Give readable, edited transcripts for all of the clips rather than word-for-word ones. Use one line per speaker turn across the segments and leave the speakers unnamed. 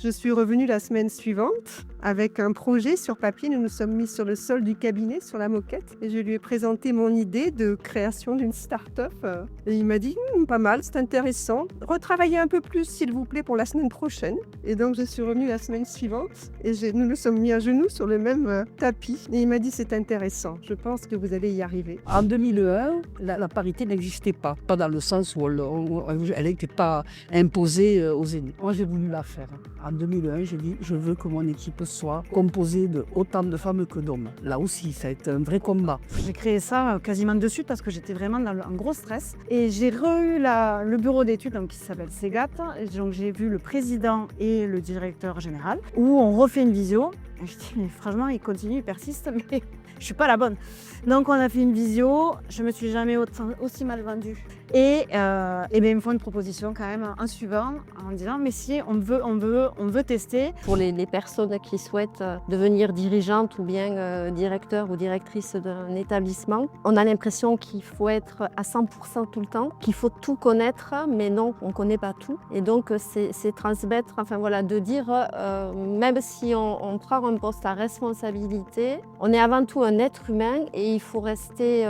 Je suis revenue la semaine suivante avec un projet sur papier. Nous nous sommes mis sur le sol du cabinet, sur la moquette, et je lui ai présenté mon idée de création d'une start-up. Et il m'a dit: Pas mal, c'est intéressant. Retravaillez un peu plus, s'il vous plaît, pour la semaine prochaine.» Et donc, je suis revenue la semaine suivante et nous nous sommes mis à genoux sur le même tapis. Et il m'a dit: «C'est intéressant, je pense que vous allez y arriver.»
En 2001, la parité n'existait pas. Pas dans le sens où elle n'était pas imposée aux aînés. Moi, j'ai voulu la faire. En 2001, j'ai dit, je veux que mon équipe soit composée de autant de femmes que d'hommes. Là aussi, ça a été un vrai combat.
J'ai créé ça quasiment de suite parce que j'étais vraiment dans un gros stress. Et j'ai re-eu le bureau d'études qui s'appelle SEGAT. Et donc j'ai vu le président et le directeur général où on refait une visio. Et je dis, mais franchement, il continue, il persiste, mais je suis pas la bonne. Donc on a fait une visio, je me suis jamais aussi mal vendue. Et bien, ils me font une proposition quand même en suivant, en disant, mais si, on veut tester.
Pour les personnes qui souhaitent devenir dirigeantes ou bien directeur ou directrice d'un établissement, on a l'impression qu'il faut être à 100% tout le temps, qu'il faut tout connaître, mais non, on ne connaît pas tout. Et donc, c'est transmettre, enfin voilà, de dire, même si on prend un poste à responsabilité, on est avant tout un être humain et il faut rester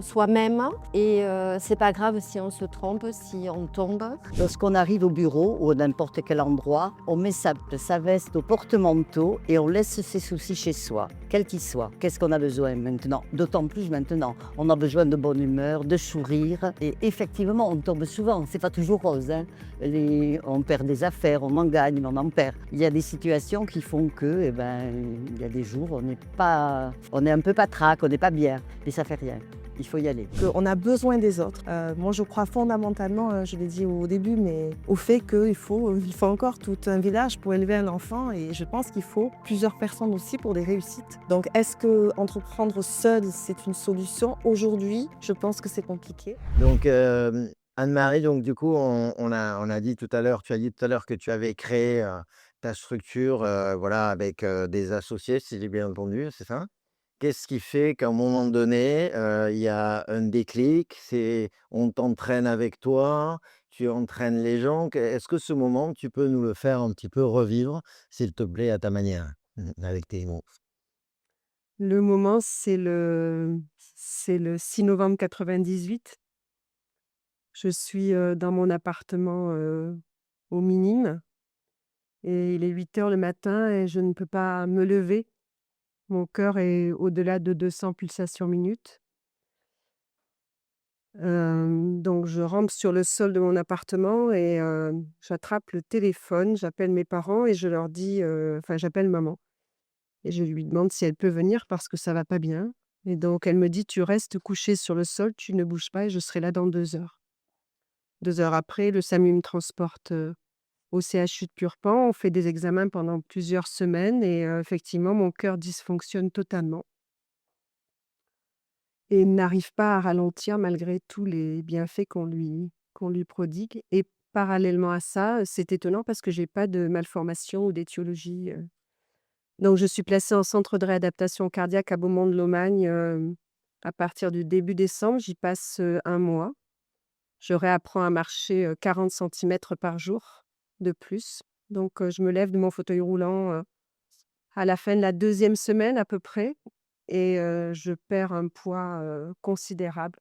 soi-même. Et c'est pas grave si on se trompe, si on tombe.
Lorsqu'on arrive au bureau ou à n'importe quel endroit, on met sa veste au porte-manteau et on laisse ses soucis chez soi, quels qu'ils soient. Qu'est-ce qu'on a besoin maintenant? D'autant plus maintenant. On a besoin de bonne humeur, de sourire. Et effectivement, on tombe souvent. C'est pas toujours rose. On perd des affaires, on en gagne, mais on en perd. Il y a des situations qui font que, il y a des jours, on est un peu patraque, on n'est pas bien. Mais ça fait rien. Il faut y aller.
On a besoin des autres. Moi, je crois fondamentalement, je l'ai dit au début, mais au fait qu'il faut encore tout un village pour élever un enfant, et je pense qu'il faut plusieurs personnes aussi pour des réussites. Donc, est-ce que entreprendre seul, c'est une solution? Aujourd'hui, je pense que c'est compliqué.
Donc, Anne-Marie, donc du coup, on a dit tout à l'heure, tu as dit tout à l'heure que tu avais créé ta structure voilà, avec des associés, si j'ai bien entendu, c'est ça? Qu'est-ce qui fait qu'à un moment donné, il y a un déclic, on t'entraîne avec toi, tu entraînes les gens. Est-ce que ce moment, tu peux nous le faire un petit peu revivre, s'il te plaît, à ta manière, avec tes mots?
Le moment, c'est le 6 novembre 98. Je suis dans mon appartement au Minime, et il est 8 heures le matin et je ne peux pas me lever. Mon cœur est au-delà de 200 pulsations minutes. Donc je rampe sur le sol de mon appartement et j'attrape le téléphone, j'appelle mes parents et je leur dis, enfin j'appelle maman et je lui demande si elle peut venir parce que ça va pas bien, et donc elle me dit: «Tu restes couché sur le sol, tu ne bouges pas et je serai là dans 2 heures.» 2 heures après, le SAMU me transporte au CHU de Purpan. On fait des examens pendant plusieurs semaines et effectivement mon cœur dysfonctionne totalement et n'arrive pas à ralentir malgré tous les bienfaits qu'on lui prodigue, et parallèlement à ça, c'est étonnant parce que j'ai pas de malformation ou d'étiologie. Donc je suis placée en centre de réadaptation cardiaque à Beaumont-de-Lomagne, à partir du début décembre. J'y passe 1 mois. Je réapprends à marcher 40 centimètres par jour de plus. Donc je me lève de mon fauteuil roulant à la fin de la 2e semaine à peu près, et je perds un poids considérable,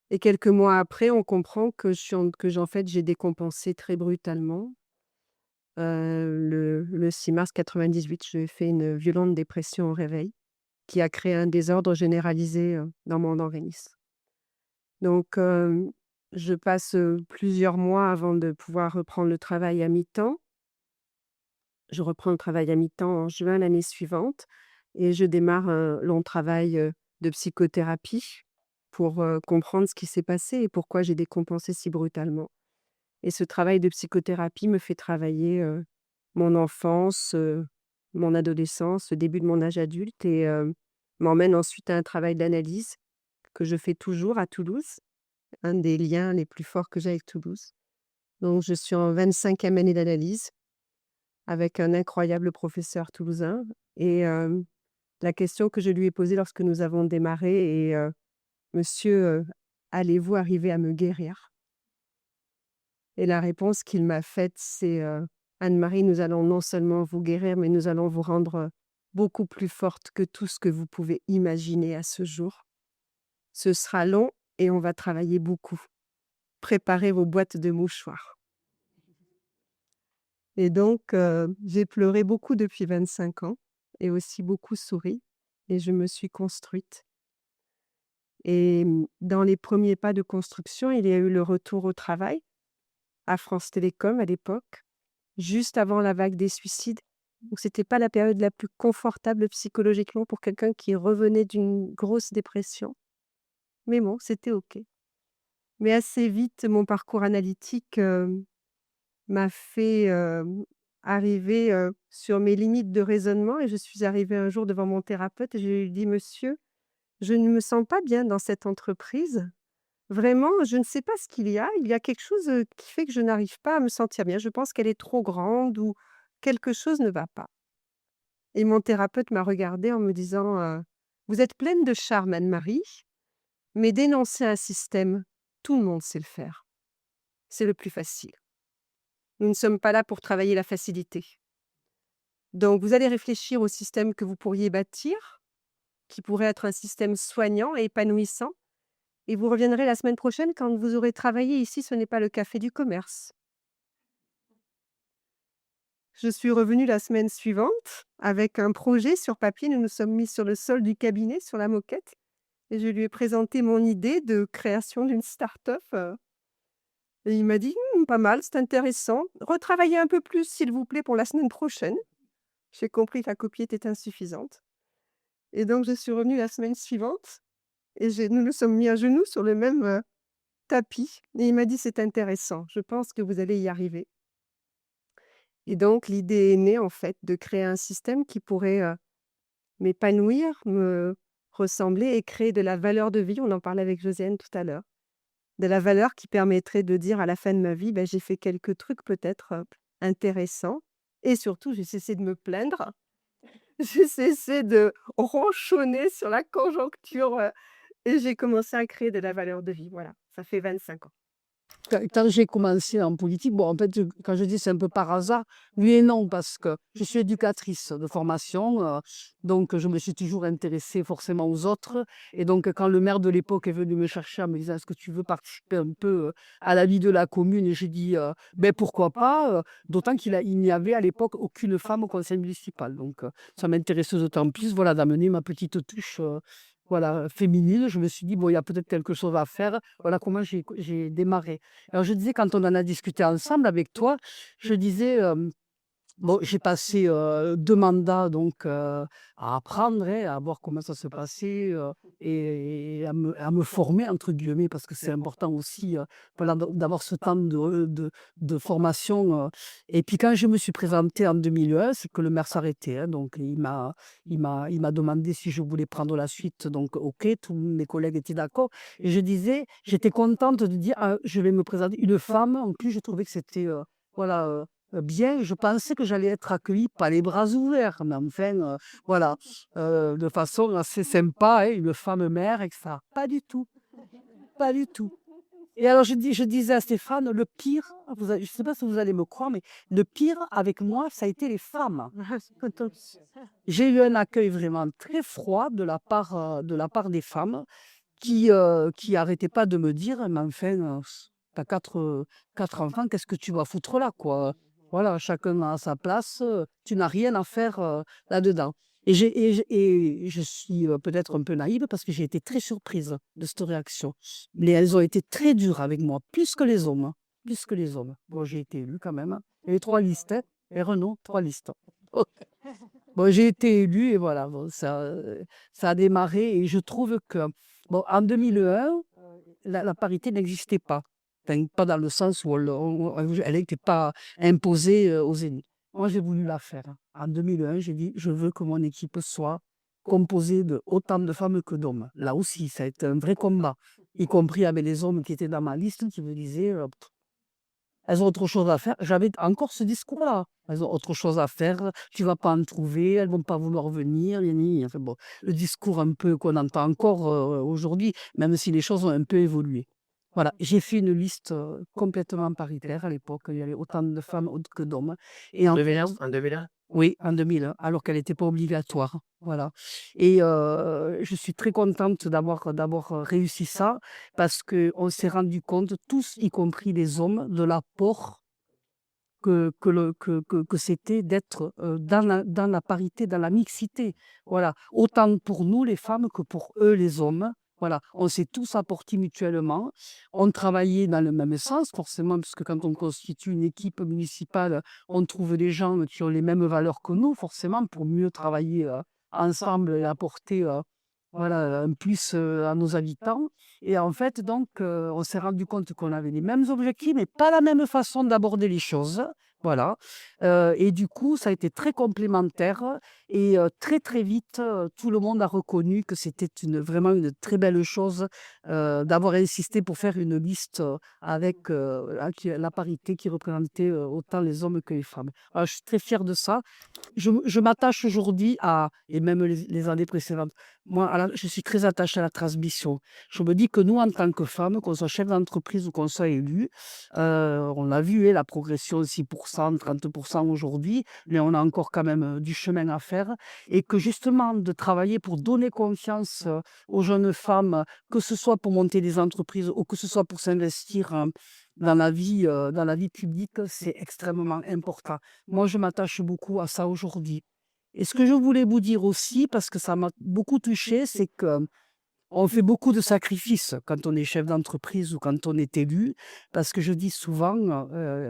et quelques mois après, on comprend en fait, j'ai décompensé très brutalement. Le 6 mars 98, j'ai fait une violente dépression au réveil qui a créé un désordre généralisé dans mon organisme. Donc je passe plusieurs mois avant de pouvoir reprendre le travail à mi-temps. Je reprends le travail à mi-temps en juin l'année suivante et je démarre un long travail de psychothérapie pour comprendre ce qui s'est passé et pourquoi j'ai décompensé si brutalement. Et ce travail de psychothérapie me fait travailler mon enfance, mon adolescence, le début de mon âge adulte, et m'emmène ensuite à un travail d'analyse que je fais toujours à Toulouse, un des liens les plus forts que j'ai avec Toulouse. Donc je suis en 25e année d'analyse avec un incroyable professeur toulousain, et la question que je lui ai posée lorsque nous avons démarré est: «Monsieur, allez-vous arriver à me guérir?» Et la réponse qu'il m'a faite, c'est: Anne-Marie, nous allons non seulement vous guérir, mais nous allons vous rendre beaucoup plus forte que tout ce que vous pouvez imaginer à ce jour. Ce sera long et on va travailler beaucoup. Préparez vos boîtes de mouchoirs. Et donc, j'ai pleuré beaucoup depuis 25 ans et aussi beaucoup souri et je me suis construite. Et dans les premiers pas de construction, il y a eu le retour au travail à France Télécom à l'époque, juste avant la vague des suicides. Donc c'était pas la période la plus confortable psychologiquement pour quelqu'un qui revenait d'une grosse dépression. Mais bon, c'était OK. Mais assez vite, mon parcours analytique, m'a fait, arriver, sur mes limites de raisonnement et je suis arrivée un jour devant mon thérapeute et je lui ai dit: «Monsieur, je ne me sens pas bien dans cette entreprise. Vraiment, je ne sais pas ce qu'il y a. Il y a quelque chose, qui fait que je n'arrive pas à me sentir bien. Je pense qu'elle est trop grande ou quelque chose ne va pas». Et mon thérapeute m'a regardée en me disant, «Vous êtes pleine de charme, Anne-Marie, mais dénoncer un système, tout le monde sait le faire. C'est le plus facile. Nous ne sommes pas là pour travailler la facilité. Donc vous allez réfléchir au système que vous pourriez bâtir, qui pourrait être un système soignant et épanouissant, et vous reviendrez la semaine prochaine quand vous aurez travaillé ici, ce n'est pas le café du commerce». Je suis revenue la semaine suivante avec un projet sur papier. Nous nous sommes mis sur le sol du cabinet, sur la moquette, et je lui ai présenté mon idée de création d'une start-up. Et il m'a dit: Pas mal, c'est intéressant. Retravaillez un peu plus, s'il vous plaît, pour la semaine prochaine». J'ai compris que la copie était insuffisante. Et donc, je suis revenue la semaine suivante et nous nous sommes mis à genoux sur le même tapis. Et il m'a dit: «C'est intéressant, je pense que vous allez y arriver». Et donc, l'idée est née, en fait, de créer un système qui pourrait m'épanouir, me ressembler et créer de la valeur de vie. On en parlait avec Josiane tout à l'heure. De la valeur qui permettrait de dire à la fin de ma vie: «Ben, j'ai fait quelques trucs peut-être intéressants et surtout, j'ai cessé de me plaindre. J'ai cessé de ronchonner sur la conjoncture et j'ai commencé à créer de la valeur de vie». Voilà, ça fait 25 ans.
Quand j'ai commencé en politique, bon, en fait, quand je dis c'est un peu par hasard, oui et non, parce que je suis éducatrice de formation, donc je me suis toujours intéressée forcément aux autres. Et donc, quand le maire de l'époque est venu me chercher en me disant: «Est-ce que tu veux participer un peu à la vie de la commune?» Et j'ai dit: ben pourquoi pas, d'autant il n'y avait à l'époque aucune femme au conseil municipal. Donc, ça m'intéressait d'autant plus, voilà, d'amener ma petite touche. Voilà, féminine, je me suis dit: «Bon, il y a peut-être quelque chose à faire». Voilà comment j'ai démarré. Alors je disais quand on en a discuté ensemble avec toi, je disais, bon, j'ai passé, 2 mandats donc, à apprendre, hein, à voir comment ça se passait, et à me «former» entre guillemets parce que c'est important aussi, voilà d'avoir ce temps de formation, et puis quand je me suis présentée en 2001, c'est que le maire s'arrêtait, hein, donc il m'a demandé si je voulais prendre la suite, donc OK, tous mes collègues étaient d'accord et je disais j'étais contente de dire: «Ah, je vais me présenter une femme». En plus, je trouvais que c'était, voilà, bien. Je pensais que j'allais être accueillie pas les bras ouverts, mais enfin, voilà, de façon assez sympa, hein, une femme mère et cetera. Pas du tout, pas du tout. Et alors je disais à Stéphane: «Le pire, je ne sais pas si vous allez me croire, mais le pire avec moi, ça a été les femmes». J'ai eu un accueil vraiment très froid de la part des femmes qui arrêtaient pas de me dire: «Mais enfin, tu as 4 enfants, qu'est-ce que tu vas foutre là, quoi? Voilà, chacun a sa place, tu n'as rien à faire, là-dedans». Et je suis, peut-être un peu naïve parce que j'ai été très surprise de cette réaction. Mais elles ont été très dures avec moi, plus que les hommes, hein, plus que les hommes. Bon, j'ai été élue quand même, hein. Il y avait 3 listes, hein, et Renaud, 3 listes. Bon, j'ai été élue et voilà, bon, ça a démarré et je trouve que, bon, en 2001, la parité n'existait pas. Enfin, pas dans le sens où elle n'était pas imposée aux aînés. Moi, j'ai voulu la faire, hein. En 2001, j'ai dit: «Je veux que mon équipe soit composée de autant de femmes que d'hommes». Là aussi, ça a été un vrai combat, y compris avec les hommes qui étaient dans ma liste, qui me disaient: «Elles ont autre chose à faire». J'avais encore ce discours-là. «Elles ont autre chose à faire, tu vas pas en trouver, elles vont pas vouloir venir, gna gna gna». Enfin bon, le discours un peu qu'on entend encore, aujourd'hui, même si les choses ont un peu évolué. Voilà, j'ai fait une liste complètement paritaire à l'époque. Il y avait autant de femmes que d'hommes. Et en
2001? En 2001?
oui, en 2001, alors qu'elle n'était pas obligatoire. Voilà. Et je suis très contente d'avoir réussi ça parce qu'on s'est rendu compte, tous, y compris les hommes, de l'apport que c'était d'être dans la parité, dans la mixité. Voilà. Autant pour nous, les femmes, que pour eux, les hommes. Voilà. On s'est tous apportés mutuellement. On travaillait dans le même sens, forcément, parce que quand on constitue une équipe municipale, on trouve des gens qui ont les mêmes valeurs que nous, forcément, pour mieux travailler ensemble et apporter voilà, un plus à nos habitants. Et en fait, donc, on s'est rendu compte qu'on avait les mêmes objectifs, mais pas la même façon d'aborder les choses. Voilà. Et du coup, ça a été très complémentaire. Et très, très vite, tout le monde a reconnu que c'était vraiment une très belle chose d'avoir insisté pour faire une liste avec la parité qui représentait autant les hommes que les femmes. Alors, je suis très fière de ça. Je m'attache aujourd'hui et même les années précédentes, moi, je suis très attachée à la transmission. Je me dis que nous, en tant que femmes, qu'on soit chef d'entreprise ou qu'on soit élu, on a vu la progression 6%, 30% aujourd'hui, mais on a encore quand même du chemin à faire. Et que justement, de travailler pour donner confiance aux jeunes femmes, que ce soit pour monter des entreprises ou que ce soit pour s'investir dans la vie publique, c'est extrêmement important. Moi, je m'attache beaucoup à ça aujourd'hui. Et ce que je voulais vous dire aussi, parce que ça m'a beaucoup touchée, c'est que on fait beaucoup de sacrifices quand on est chef d'entreprise ou quand on est élu, parce que je dis souvent,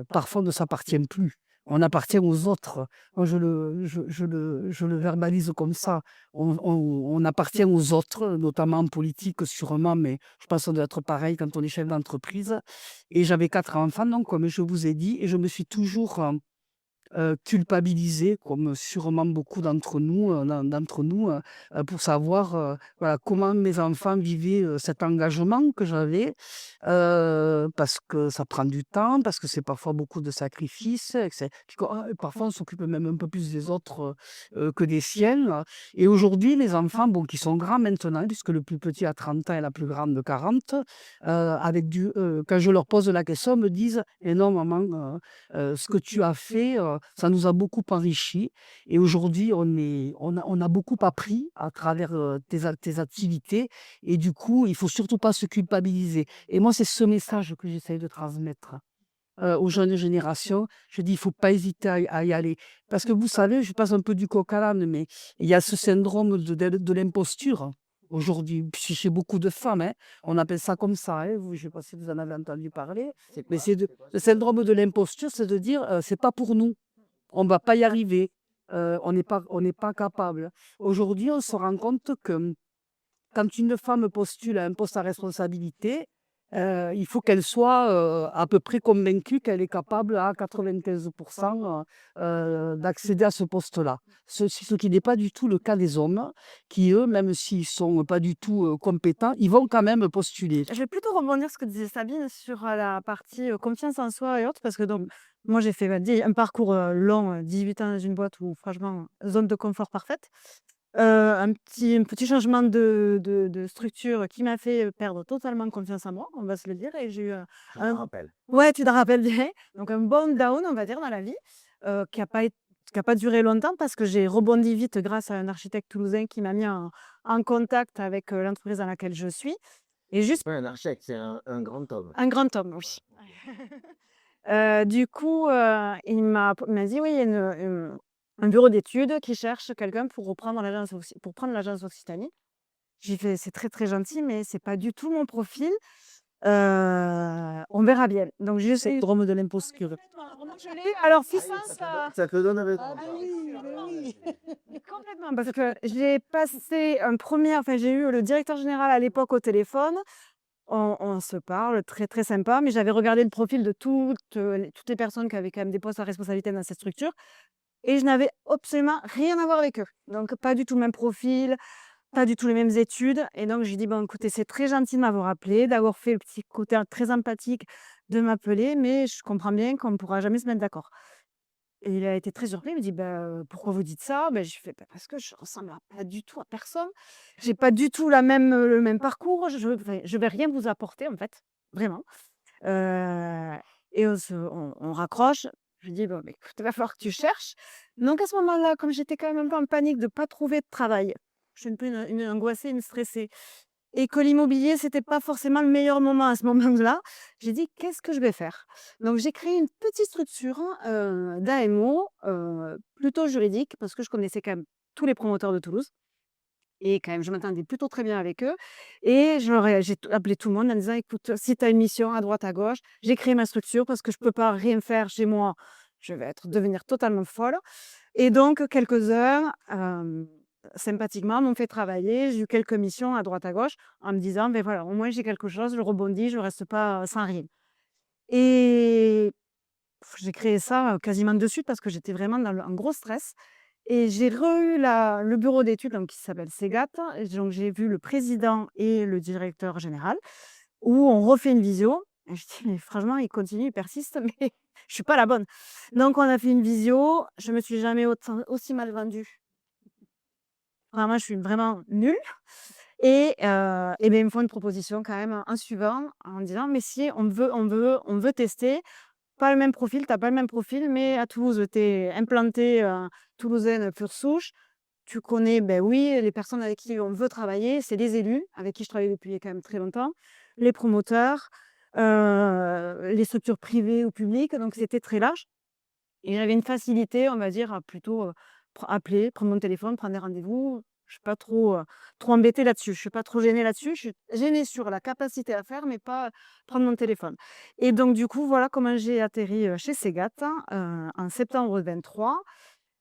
parfois on ne s'appartient plus. On appartient aux autres. Moi, je le verbalise comme ça. On appartient aux autres, notamment en politique sûrement, mais je pense qu'on doit être pareil quand on est chef d'entreprise. Et j'avais 4 enfants, donc comme je vous ai dit, et je me suis toujours culpabilisée, comme sûrement beaucoup d'entre nous, pour savoir voilà, comment mes enfants vivaient cet engagement que j'avais, parce que ça prend du temps, parce que c'est parfois beaucoup de sacrifices, et parfois on s'occupe même un peu plus des autres que des siens. Et aujourd'hui, les enfants, bon, qui sont grands maintenant, puisque le plus petit a 30 ans et la plus grande 40, quand je leur pose la question, me disent: «Et non maman, ce que tu as fait, ça nous a beaucoup enrichis et aujourd'hui on a beaucoup appris à travers, tes activités et du coup, il faut surtout pas se culpabiliser» et moi, c'est ce message que j'essaye de transmettre, aux jeunes générations. Je dis: «Il faut pas hésiter à y aller» parce que vous savez, je passe un peu du coq à l'âne, mais il y a ce syndrome de l'imposture aujourd'hui, chez beaucoup de femmes, hein. On appelle ça comme ça, hein, je ne sais pas si vous en avez entendu parler, mais le syndrome de l'imposture, c'est de dire, «C'est pas pour nous». On ne va pas y arriver, on n'est pas capable. Aujourd'hui, on se rend compte que quand une femme postule à un poste à responsabilité, il faut qu'elle soit à peu près convaincue qu'elle est capable à 95 d'accéder à ce poste-là. Ce qui n'est pas du tout le cas des hommes, qui eux, même s'ils ne sont pas du tout compétents, ils vont quand même postuler.
Je vais plutôt rebondir sur ce que disait Sabine sur la partie confiance en soi et autres, parce que donc, moi j'ai fait un parcours long, 18 ans dans une boîte où franchement, zone de confort parfaite. Un petit changement de structure qui m'a fait perdre totalement confiance en moi, on va se le dire, et j'ai eu
Je me
un
rappelle.
ouais, tu te rappelles bien, donc un bon down, on va dire, dans la vie, qui a pas duré longtemps parce que j'ai rebondi vite grâce à un architecte toulousain qui m'a mis en contact avec l'entreprise dans laquelle je suis. Et juste
Ouais, un architecte, c'est un grand homme.
un grand homme, oui. Du coup, il m'a dit: «Oui, il y a un bureau d'études qui cherche quelqu'un pour prendre l'agence Occitanie». J'ai fait: «C'est très, très gentil, mais c'est pas du tout mon profil, on verra bien». Donc j'ai essayé
Syndrome de l'imposture.
vraiment je l'ai alors puissance,
Ça te donne raison.
complètement, parce que j'ai passé j'ai eu le directeur général à l'époque au téléphone. On se parle, très, très sympa, mais j'avais regardé le profil de toutes les personnes qui avaient quand même des postes à responsabilité dans cette structure et je n'avais absolument rien à voir avec eux. Donc pas du tout le même profil, pas du tout les mêmes études, et donc j'ai dit: «Bon écoutez, c'est très gentil de m'avoir appelé, d'avoir fait le petit côté très empathique de m'appeler, mais je comprends bien qu'on ne pourra jamais se mettre d'accord». Et il a été très surpris, il me dit: «Bah, pourquoi vous dites ça?» Je fais: «Bah, parce que je ressemble pas du tout à personne. J'ai pas du tout le même parcours, je vais rien vous apporter en fait». vraiment. Heu et on raccroche. Je lui dis: «Bon, beh, écoute, il va falloir que tu cherches». Donc à ce moment-là, comme j'étais quand même un peu en panique de ne pas trouver de travail, je suis un peu une angoissée, une stressée et que l'immobilier, c'était pas forcément le meilleur moment à ce moment-là, j'ai dit: «Qu'est-ce que je vais faire?» Donc j'ai créé une petite structure, d'AMO, plutôt juridique parce que je connaissais quand même tous les promoteurs de Toulouse. Et quand même, je m'entendais plutôt très bien avec eux et j'ai appelé tout le monde en disant: «Écoute, si tu as une mission à droite, à gauche», j'ai créé ma structure parce que je ne peux pas rien faire chez moi, je vais devenir totalement folle et donc quelques-uns, sympathiquement m'ont fait travailler. J'ai eu quelques missions à droite, à gauche en me disant: «Beh, voilà, au moins j'ai quelque chose, je rebondis, je ne reste pas, sans rien» et j'ai créé ça, quasiment de suite parce que j'étais vraiment dans un gros stress et j'ai re-eu le bureau d'études donc qui s'appelle Ségat et donc j'ai vu le président et le directeur général où on refait une visio et je dis: «Mais franchement, il continue, il persiste, mais je suis pas la bonne». Donc on a fait une visio, je me suis jamais autant aussi mal vendue. Vraiment, je suis vraiment nulle et beh, ils me font une proposition quand même en suivant, en disant: «Mais si, on veut tester, pas le même profil, tu as pas le même profil, mais à Toulouse, tu es implantée, toulousaine pure souche. Tu connais, ben oui, les personnes avec qui on veut travailler, c'est les élus, avec qui je travaille depuis quand même très longtemps, les promoteurs, les structures privées ou publiques», donc c'était très large et j'avais une facilité, on va dire, à plutôt, appeler, prendre mon téléphone, prendre des rendez-vous. Je suis pas trop embêtée là-dessus. Je suis pas trop gênée là-dessus. Je suis gênée sur la capacité à faire, mais pas prendre mon téléphone et donc du coup, voilà comment j'ai atterri, chez Segat, en septembre 23.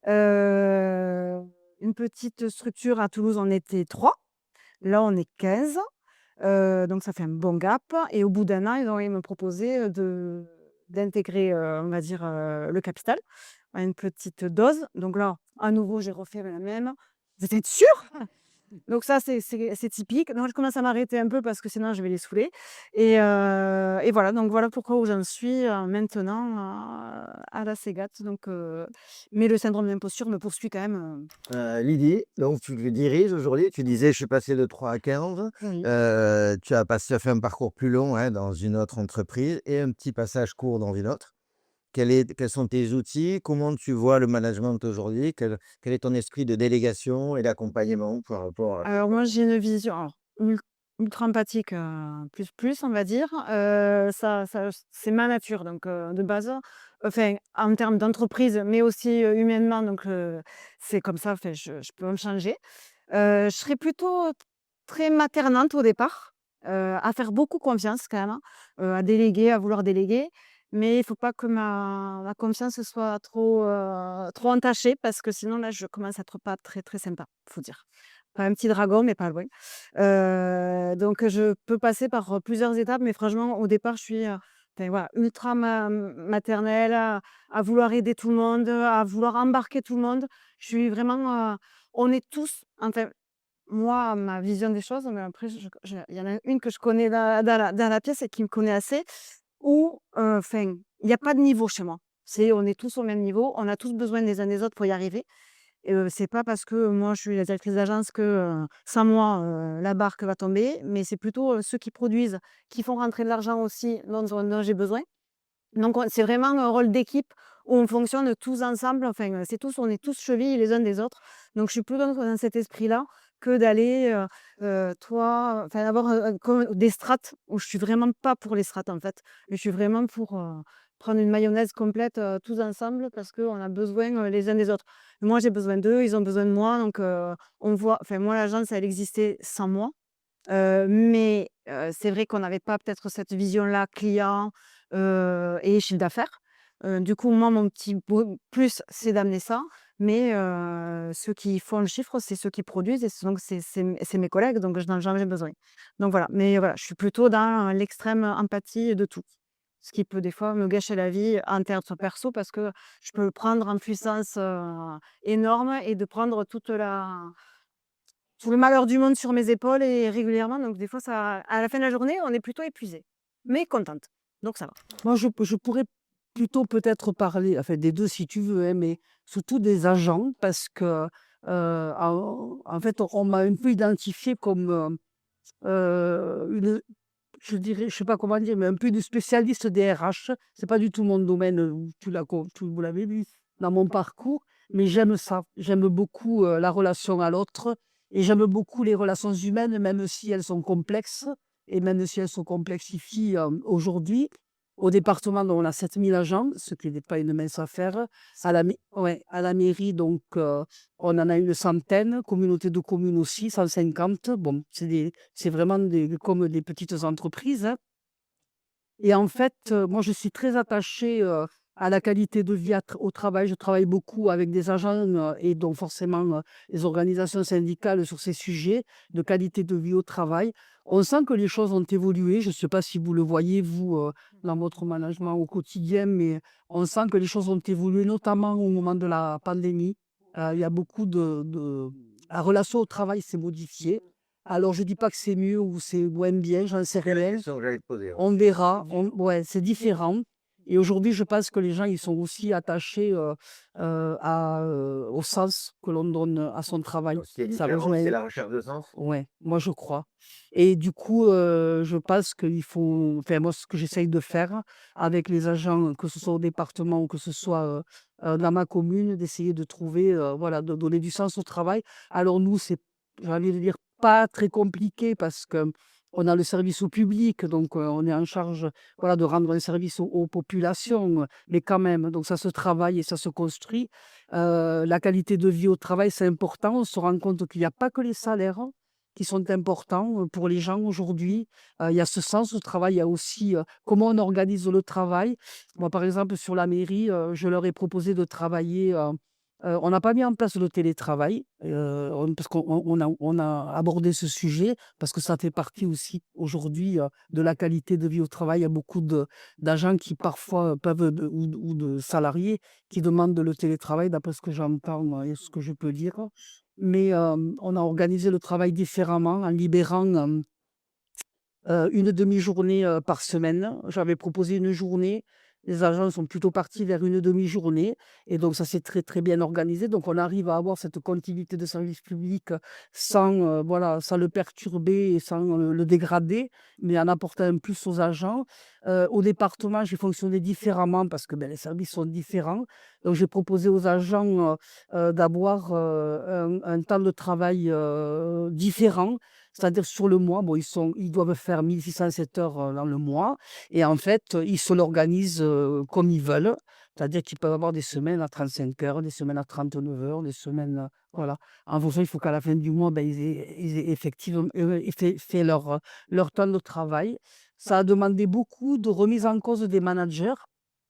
Heu, une petite structure à Toulouse, on était 3. Là, on est 15. Donc ça fait un bon gap et au bout d'un an, ils ont envie de me proposer, d'intégrer, on va dire, le capital à une petite dose. Donc là, à nouveau, j'ai refait la même. «Vous êtes sûrs?» Donc ça, c'est typique. Donc je commence à m'arrêter un peu parce que sinon je vais les saouler et voilà, donc voilà pourquoi où j'en suis, maintenant, à la Ségat mais le syndrome d'imposture me poursuit quand même,
Lydie, donc tu le diriges aujourd'hui, tu disais: «Je suis passé de 3 à 15».
oui.
Tu as fait un parcours plus long, hein, dans une autre entreprise et un petit passage court dans une autre. Quels sont tes outils? Comment tu vois le management aujourd'hui? Quel est ton esprit de délégation et d'accompagnement par rapport à
Alors moi, j'ai une vision alors ultra empathique, plus on va dire, ça c'est ma nature donc de base, enfin en termes d'entreprise, mais aussi, humainement donc c'est comme ça, enfin je peux pas me changer. Je serais plutôt très maternante au départ, à faire beaucoup confiance quand même, hein, à déléguer, à vouloir déléguer, mais il faut pas que ma confiance soit trop entachée parce que sinon là, je commence à être pas très, très sympa, faut dire. Pas un petit dragon, mais pas loin. Donc je peux passer par, plusieurs étapes, mais franchement, au départ, je suis, enfin voilà, ultra maternelle, à vouloir aider tout le monde, à vouloir embarquer tout le monde. Je suis vraiment, on est tous enfin, moi, ma vision des choses, mais après il y en a une que je connais dans la pièce et qui me connaît assez, où, enfin, il y a pas de niveau chez moi. On est tous au même niveau, on a tous besoin les uns des autres pour y arriver. C'est pas parce que moi je suis la directrice d'agence que, sans moi, la barque va tomber, mais c'est plutôt, ceux qui produisent, qui font rentrer de l'argent aussi dont j'ai besoin. Donc c'est vraiment un rôle d'équipe où on fonctionne tous ensemble, enfin, on est tous chevilles les uns des autres. Donc je suis plutôt dans cet esprit-là que d'aller, toi enfin avoir, comme des strates où je suis vraiment pas pour les strates en fait. Mais je suis vraiment pour, prendre une mayonnaise complète, tous ensemble parce qu'on a besoin, les uns des autres. Moi j'ai besoin d'eux, ils ont besoin de moi donc on voit enfin moi l'agence elle existait sans moi. Mais c'est vrai qu'on n'avait pas peut-être cette vision-là client, et chiffre d'affaires. Du coup, moi, mon petit plus, c'est d'amener ça, mais ceux qui font le chiffre, c'est ceux qui produisent et donc c'est mes collègues, donc je n'en ai jamais besoin. Donc voilà, mais voilà, je suis plutôt dans l'extrême empathie de tout. Ce qui peut des fois me gâcher la vie en termes perso parce que je peux le prendre en puissance, énorme et de prendre tout le malheur du monde sur mes épaules et régulièrement, donc des fois ça à la fin de la journée, on est plutôt épuisé, mais contente, donc ça va.
Moi, je pourrais plutôt peut-être parler, enfin des 2 si tu veux, hein, mais surtout des agents parce que, en fait, on m'a un peu identifiée comme, une je dirais, je sais pas comment dire, mais un peu de spécialiste des RH. C'est pas du tout mon domaine, vous l'avez vu dans mon parcours, mais j'aime ça. J'aime beaucoup, la relation à l'autre et j'aime beaucoup les relations humaines, même si elles sont complexes et même si elles se complexifient, aujourd'hui. Au département, dont on a 7 000 agents, ce qui n'est pas une mince affaire. Ouais, à la mairie, donc, on en a une centaine, communauté de communes aussi, 150. Bon, c'est vraiment comme des petites entreprises, hein. Et en fait, moi, je suis très attachée, à la qualité de vie au travail. Je travaille beaucoup avec des agents, et donc forcément, les organisations syndicales sur ces sujets de qualité de vie au travail. On sent que les choses ont évolué. Je ne sais pas si vous le voyez, vous, dans votre management au quotidien, mais on sent que les choses ont évolué, notamment au moment de la pandémie. Il y a beaucoup la relation au travail s'est modifiée. Alors, je ne dis pas que c'est mieux ou c'est moins bien, j'en sais
C'est la
rien.
question que j'allais te poser, ouais.
On verra, ouais, c'est différent. Et aujourd'hui, je pense que les gens, ils sont aussi attachés, au sens que l'on donne à son travail.
Ce qui est
Ça
différent,
rejoint,
c'est la recherche de sens.
ouais, moi je crois. Et du coup, je pense qu'il faut, enfin moi, ce que j'essaye de faire avec les agents, que ce soit au département ou que ce soit, dans ma commune, d'essayer de trouver, voilà, de donner du sens au travail. Alors nous, j'ai envie de dire, pas très compliqué parce que on a le service au public, donc, on est en charge, voilà, de rendre un service aux populations, mais quand même, donc ça se travaille et ça se construit. La qualité de vie au travail, c'est important. On se rend compte qu'il n'y a pas que les salaires qui sont importants, pour les gens aujourd'hui. Il y a ce sens au travail, il y a aussi, comment on organise le travail. Moi, par exemple, sur la mairie, je leur ai proposé de travailler, on n'a pas mis en place le télétravail, parce qu'on a abordé ce sujet, parce que ça fait partie aussi aujourd'hui, de la qualité de vie au travail. Il y a beaucoup d'agents qui parfois peuvent ou de salariés qui demandent le télétravail, d'après ce que j'entends, et ce que je peux dire. Mais on a organisé le travail différemment en libérant, une demi-journée, par semaine. J'avais proposé une journée. Les agents sont plutôt partis vers une demi-journée et donc ça s'est très, très bien organisé. Donc on arrive à avoir cette continuité de service public, sans, voilà, sans le perturber et sans, le dégrader, mais en apportant un plus aux agents. Au département, j'ai fonctionné différemment parce que, les services sont différents. Donc j'ai proposé aux agents, d'avoir, un temps de travail, différent. C'est-à-dire sur le mois, bon, ils doivent faire 1607 heures, dans le mois et en fait, ils se l'organisent, comme ils veulent. C'est-à-dire qu'ils peuvent avoir des semaines à 35 heures, des semaines à 39 heures, des semaines, voilà. En fonction, il faut qu'à la fin du mois, ils aient effectivement, fait leur temps de travail. Ça a demandé beaucoup de remise en cause des managers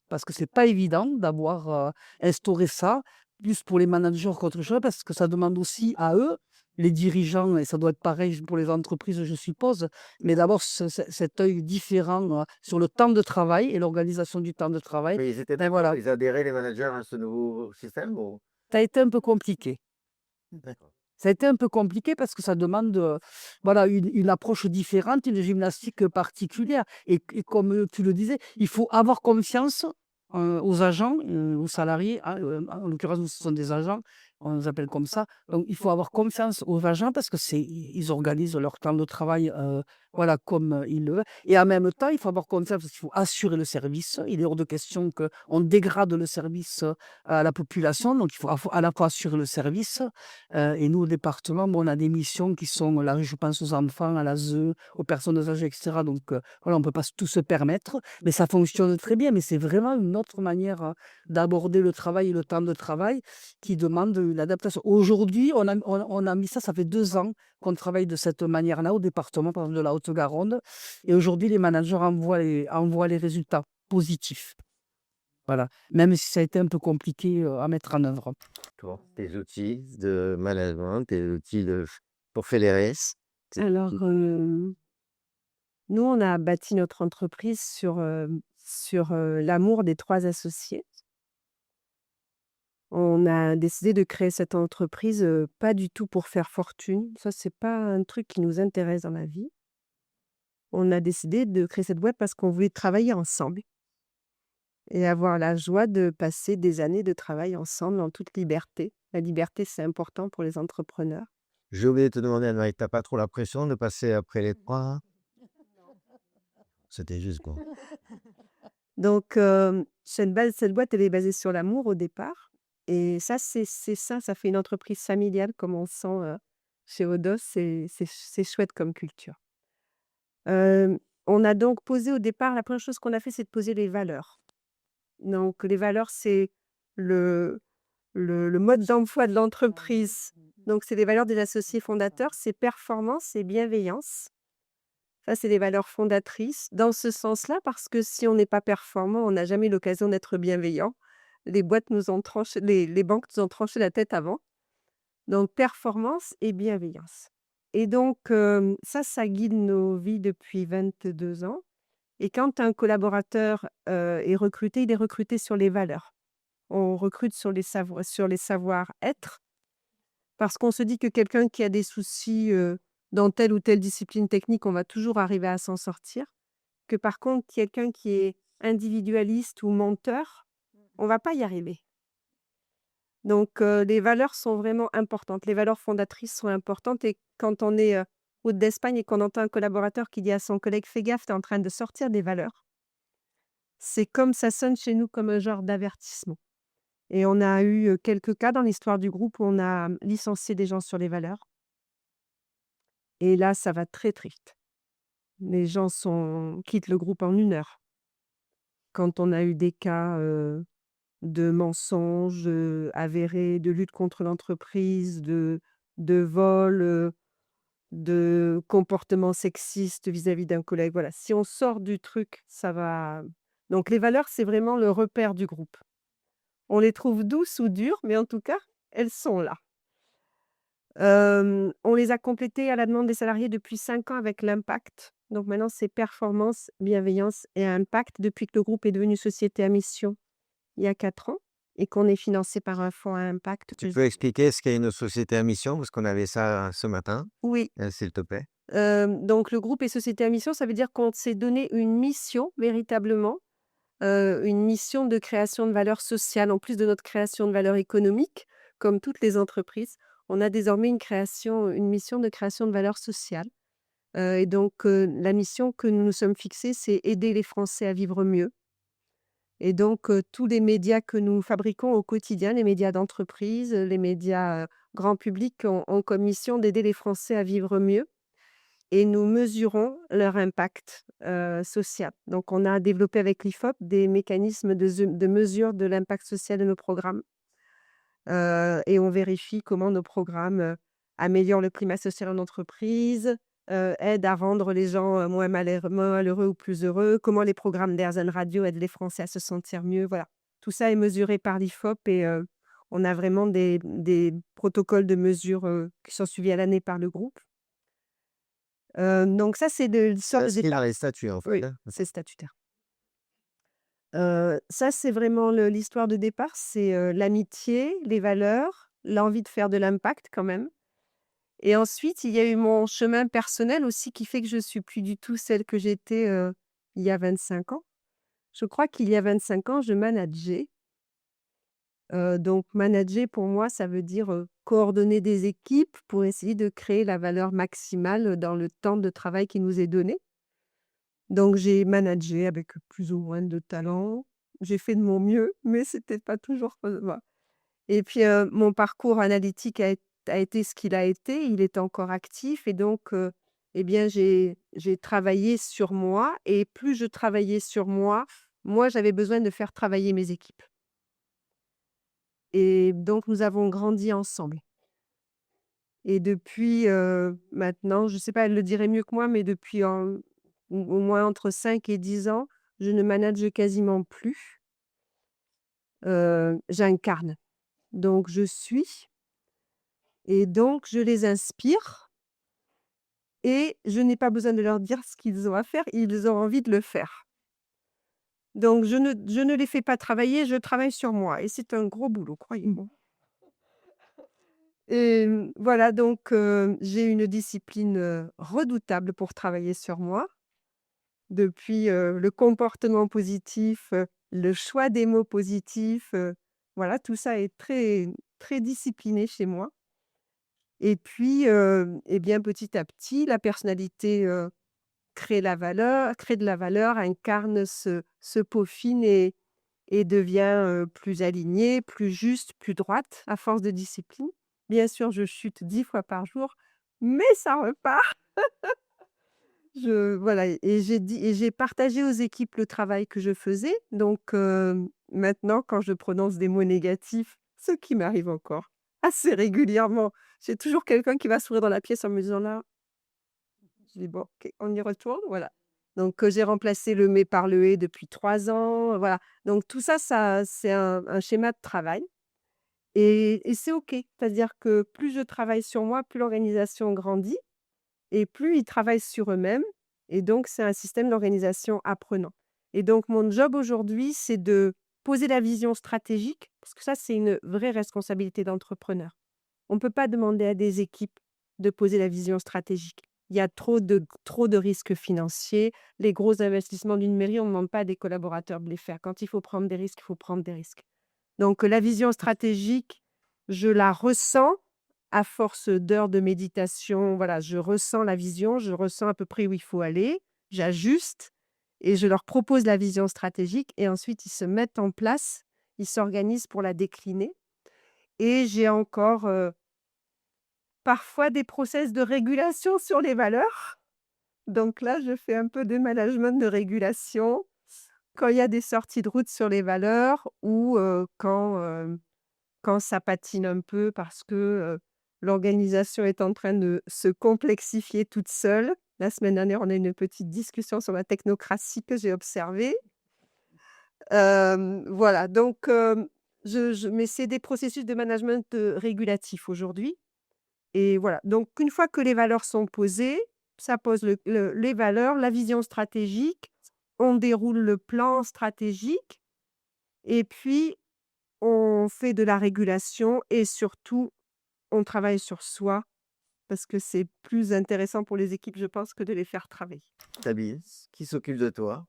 parce que c'est pas évident d'avoir, instauré ça, plus pour les managers qu'autre chose, parce que ça demande aussi à eux, les dirigeants, et ça doit être pareil pour les entreprises, je suppose, mais d'avoir cet œil différent, sur le temps de travail et l'organisation du temps de travail.
Mais ils étaient
Voilà,
d'accord, ils adhéraient les managers à ce nouveau système ou?
ça a été un peu compliqué.
D'accord.
Ça a été un peu compliqué parce que ça demande, voilà, une approche différente, une gymnastique particulière et comme, tu le disais, il faut avoir confiance, aux agents, aux salariés, hein, en l'occurrence, nous, ce sont des agents, on les appelle comme ça. Donc il faut avoir confiance aux agents parce que ils organisent leur temps de travail, voilà, comme, ils le veulent et en même temps, il faut avoir confiance parce qu'il faut assurer le service. Il est hors de question qu'on dégrade le service, à la population, donc il faut à la fois assurer le service. Et nous, au département, bon, on a des missions qui sont là, je pense aux enfants, à l'ASE, aux personnes âgées, et cetera. Donc, voilà, on ne peut pas tout se permettre, mais ça fonctionne très bien. Mais c'est vraiment une autre manière, d'aborder le travail et le temps de travail qui demande une adaptation. Aujourd'hui, on a mis ça, ça fait 2 ans qu'on travaille de cette manière-là au département, par exemple, de la Haute-Garonne. Et aujourd'hui, les managers envoient les résultats positifs. Voilà, même si ça a été un peu compliqué, à mettre en œuvre.
Toi, tes outils de management, tes outils pour fédérer.
Alors, nous, on a bâti notre entreprise sur l'amour des 3 associés. On a décidé de créer cette entreprise, pas du tout pour faire fortune. Ça, c'est pas un truc qui nous intéresse dans la vie. On a décidé de créer cette boîte parce qu'on voulait travailler ensemble et avoir la joie de passer des années de travail ensemble en toute liberté. La liberté, c'est important pour les entrepreneurs.
J'ai oublié de te demander, Anne-Marie, tu pas trop la pression de passer après les 3? c'était juste, quoi.
Donc, cette boîte, elle est basée sur l'amour au départ et ça, c'est ça, ça fait une entreprise familiale comme on sent, chez Odos, c'est chouette comme culture. Hem, on a donc posé au départ la première chose qu'on a fait, c'est de poser les valeurs. Donc les valeurs, c'est le le mode d'emploi de l'entreprise. Donc c'est les valeurs des associés fondateurs, c'est performance et bienveillance. Ça, c'est des valeurs fondatrices dans ce sens-là, parce que si on n'est pas performant, on n'a jamais l'occasion d'être bienveillant. Les banques nous ont tranché la tête avant. Donc performance et bienveillance. Et donc ça guide nos vies depuis 22 ans. Et quand un collaborateur, est recruté, il est recruté sur les valeurs. On recrute sur les savoir-être, parce qu'on se dit que quelqu'un qui a des soucis, dans telle ou telle discipline technique, on va toujours arriver à s'en sortir. Que par contre, quelqu'un qui est individualiste ou menteur, on va pas y arriver. Donc les valeurs sont vraiment importantes. Les valeurs fondatrices sont importantes et quand on est, hôte d'Espagne et qu'on entend un collaborateur qui dit à son collègue: «Fais gaffe, tu es en train de sortir des valeurs», c'est comme ça sonne chez nous comme un genre d'avertissement. Et on a eu, quelques cas dans l'histoire du groupe où on a licencié des gens sur les valeurs et là, ça va très, très vite. Les gens quittent le groupe en 1 heure. Quand on a eu des cas, de mensonges, avérés, de lutte contre l'entreprise, de vol, de comportement sexiste vis-à-vis d'un collègue. Voilà, si on sort du truc, ça va donc les valeurs, c'est vraiment le repère du groupe. On les trouve douces ou dures, mais en tout cas, elles sont là. On les a complétées à la demande des salariés depuis 5 ans avec l'impact. Donc maintenant, c'est performance, bienveillance et impact depuis que le groupe est devenu société à mission il y a 4 ans et qu'on est financé par un fonds à impact
Tu peux expliquer ce qu'est une société à mission? Parce qu'on avait ça ce matin,
oui,
s'il te plaît.
donc le groupe est société à mission, ça veut dire qu'on s'est donné une mission véritablement, une mission de création de valeur sociale. En plus de notre création de valeur économique, comme toutes les entreprises, on a désormais une mission de création de valeur sociale. Et donc la mission que nous nous sommes fixée, c'est aider les Français à vivre mieux. Et donc tous les médias que nous fabriquons au quotidien, les médias d'entreprise, les médias, grand public ont comme mission d'aider les Français à vivre mieux et nous mesurons leur impact, social. Donc on a développé avec l'IFOP des mécanismes de mesure de l'impact social de nos programmes, et on vérifie comment nos programmes, améliorent le climat social en entreprise, aident à rendre les gens, moins malheureux ou plus heureux, comment les programmes d'Airzen Radio aident les Français à se sentir mieux, voilà. Tout ça est mesuré par l'IFOP et on a vraiment des protocoles de mesure, qui sont suivis à l'année par le groupe. Donc ça, c'est de l'histoire des
C'est
étapes.
dans les statuts, en fait,
Oui,
hein?
c'est statutaire. Ça, c'est vraiment l'histoire de départ, c'est, l'amitié, les valeurs, l'envie de faire de l'impact quand même et ensuite, il y a eu mon chemin personnel aussi qui fait que je suis plus du tout celle que j'étais, il y a 25 ans. Je crois qu'il y a 25 ans, je manageais. Donc manager pour moi, ça veut dire, coordonner des équipes pour essayer de créer la valeur maximale dans le temps de travail qui nous est donné. Donc j'ai managé avec plus ou moins de talent. J'ai fait de mon mieux, mais c'était pas toujours voilà. Et puis, mon parcours analytique a été ce qu'il a été, il est encore actif et donc, eh bien j'ai travaillé sur moi et plus je travaillais sur moi, moi j'avais besoin de faire travailler mes équipes. Et donc nous avons grandi ensemble. Et depuis, maintenant, je sais pas, elle le dirait mieux que moi, mais depuis au moins entre 5 et 10 ans, je ne manage quasiment plus. J'incarne. Donc je suis et donc je les inspire et je n'ai pas besoin de leur dire ce qu'ils ont à faire, ils ont envie de le faire. Donc je ne les fais pas travailler, je travaille sur moi et c'est un gros boulot, croyez-moi. Et voilà donc j'ai une discipline, redoutable pour travailler sur moi. Depuis, le comportement positif, le choix des mots positifs, voilà, tout ça est très, très discipliné chez moi. Et puis, et bien, petit à petit, la personnalité, crée de la valeur, incarne, se peaufine et devient plus alignée, plus juste, plus droite à force de discipline. Bien sûr, je chute 10 fois par jour, mais ça repart. Voilà et j'ai partagé aux équipes le travail que je faisais. Donc maintenant, quand je prononce des mots négatifs, ce qui m'arrive encore assez régulièrement, j'ai toujours quelqu'un qui va sourire dans la pièce en me disant: «Là», je dis: «Bon, OK, on y retourne», voilà. Donc j'ai remplacé le «mais» par le «et» depuis 3 ans, voilà. Donc tout ça, c'est un schéma de travail et c'est OK. C'est-à-dire que plus je travaille sur moi, plus l'organisation grandit et plus ils travaillent sur eux-mêmes et donc c'est un système d'organisation apprenant et donc mon job aujourd'hui, c'est de poser la vision stratégique parce que ça, c'est une vraie responsabilité d'entrepreneur. On ne peut pas demander à des équipes de poser la vision stratégique. Il y a trop de risques financiers. Les gros investissements d'une mairie, on ne demande pas à des collaborateurs de les faire. Quand il faut prendre des risques, il faut prendre des risques. Donc la vision stratégique, je la ressens à force d'heures de méditation. Voilà, je ressens la vision, je ressens à peu près où il faut aller, j'ajuste et je leur propose la vision stratégique et ensuite ils se mettent en place, ils s'organisent pour la décliner et j'ai encore, parfois des process de régulation sur les valeurs. Donc là, je fais un peu de management de régulation quand il y a des sorties de route sur les valeurs ou quand ça patine un peu parce que l'organisation est en train de se complexifier toute seule. La semaine dernière, on a eu une petite discussion sur la technocratie que j'ai observée. Voilà, donc mais c'est des processus de management régulatif aujourd'hui. Et voilà, donc une fois que les valeurs sont posées, ça pose les valeurs, la vision stratégique, on déroule le plan stratégique et puis on fait de la régulation et surtout, on travaille sur soi parce que c'est plus intéressant pour les équipes, je pense, que de les faire travailler.
T'habilles, qui s'occupe de toi?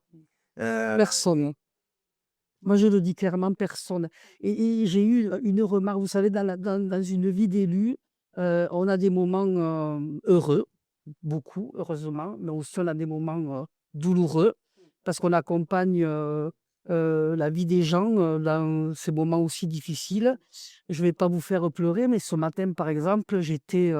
Personne. Moi, je le dis clairement, personne. Et j'ai eu une remarque, vous savez, dans une vie d'élu, on a des moments heureux, beaucoup, heureusement, mais aussi on a des moments douloureux, parce qu'on accompagne la vie des gens dans ces moments aussi difficiles. Je ne vais pas vous faire pleurer, mais ce matin, par exemple, j'étais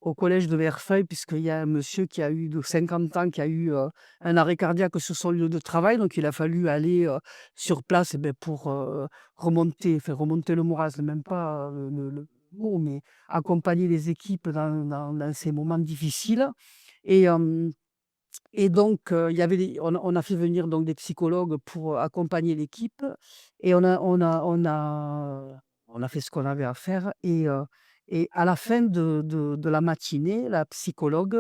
au collège de Verfeil, puisqu'il y a un monsieur qui a eu de 50 ans, qui a eu un arrêt cardiaque sur son lieu de travail, donc il a fallu aller sur place pour faire remonter le moral, c'est même pas le mot, mais accompagner les équipes dans ces moments difficiles. Et, donc, il y avait on a fait venir donc des psychologues pour accompagner l'équipe et on a fait ce qu'on avait à faire et à la fin de la matinée, la psychologue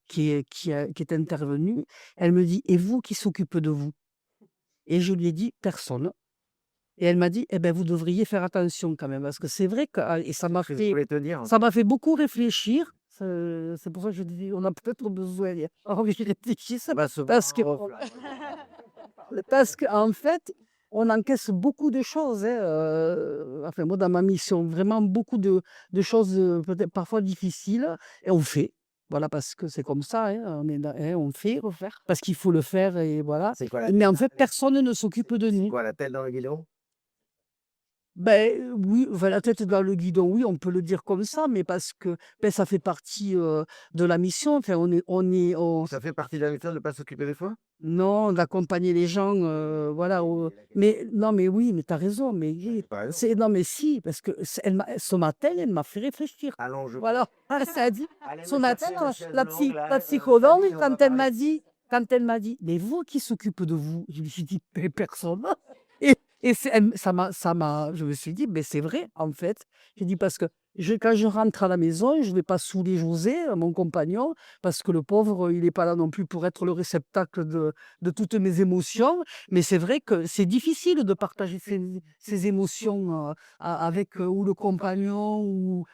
qui est intervenue, elle me dit: «Et vous, qui s'occupe de vous?» Et je lui ai dit: «Personne». Et elle m'a dit: «Eh ben, vous devriez faire attention quand même», parce que c'est vrai que et ça m'a
C'est ce que je
fait
voulais te dire.
beaucoup réfléchir. C'est pour ça que je dis: «On a peut-être besoin», envie que je réfléchisse
On va se voir
parce que
en off, là.
parce qu'en fait, on encaisse beaucoup de choses, hein, enfin moi dans ma mission, vraiment beaucoup de choses, peut-être parfois difficiles et on fait. Voilà, parce que c'est comme ça, hein, on fait
Refaire.
parce qu'il faut le faire et voilà.
C'est quoi la
Mais
tête
en
dans
fait, personne ne s'occupe de
c'est
nous.
quoi la tête dans le guidon?
Ben oui, enfin la tête dans le guidon, oui, on peut le dire comme ça, mais parce que, ça fait partie, de la mission. Enfin, on
Ça fait partie de la méthode de ne pas s'occuper de soi?
non, d'accompagner les gens, voilà, mais non, mais oui, mais tu as raison, mais oui,
J'ai pas raison.
non, mais si, parce que ce matin, elle m'a fait réfléchir.
Allons, je
Voilà, ça a dit
allez
ce
me
matin,
chercher une chaise
la
longue, là,
psychologue,
Fanny, on va
quand elle m'a
parler.
dit «Mais vous, qui s'occupe de vous?» Je me suis dit: «Mais personne». Et je me suis dit: «Mais c'est vrai, en fait». J'ai dit: «Parce que quand je rentre à la maison, je ne vais pas saouler José, mon compagnon, parce que le pauvre, il n'est pas là non plus pour être le réceptacle de toutes mes émotions». Mais c'est vrai que c'est difficile de partager ses émotions, avec ou le compagnon ou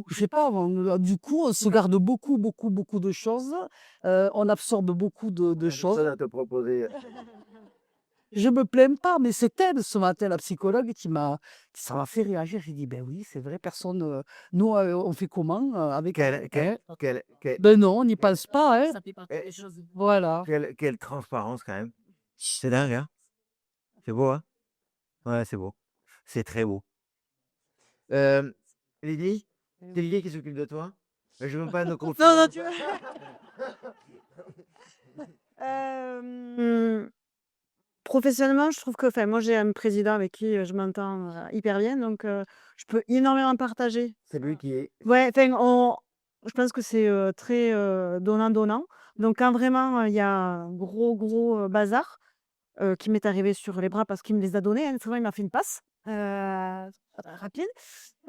je sais pas, du coup, on se garde beaucoup, beaucoup, beaucoup de choses, on absorbe beaucoup de
On a
choses.
personne à te proposer.
Je me plains pas, mais c'est elle, ce matin, la psychologue, ça m'a fait réagir. J'ai dit: «Ben oui, c'est vrai, personne, nous, on fait comment, avec
Quelle, quelle,
hein?»
quelle, quelle,
Ben non, on n'y pense pas, hein.
Ça fait partie
eh,
des choses.
Voilà.
quelle transparence quand même. C'est dingue, hein? C'est beau, hein? Ouais, c'est beau. C'est très beau. Euh, Lydie, c'est Lydie qui s'occupe de toi? Je veux pas nos
Non, non,
confidences.
tu Hem, professionnellement, je trouve que enfin, moi, j'ai un président avec qui, je m'entends, hyper bien, donc je peux énormément partager.
C'est lui qui est.
Ouais, enfin, je pense que c'est, très, donnant-donnant. Donc quand vraiment, il y a un gros, bazar, qui m'est arrivé sur les bras parce qu'il me les a donnés, hein, souvent il m'a fait une passe, rapide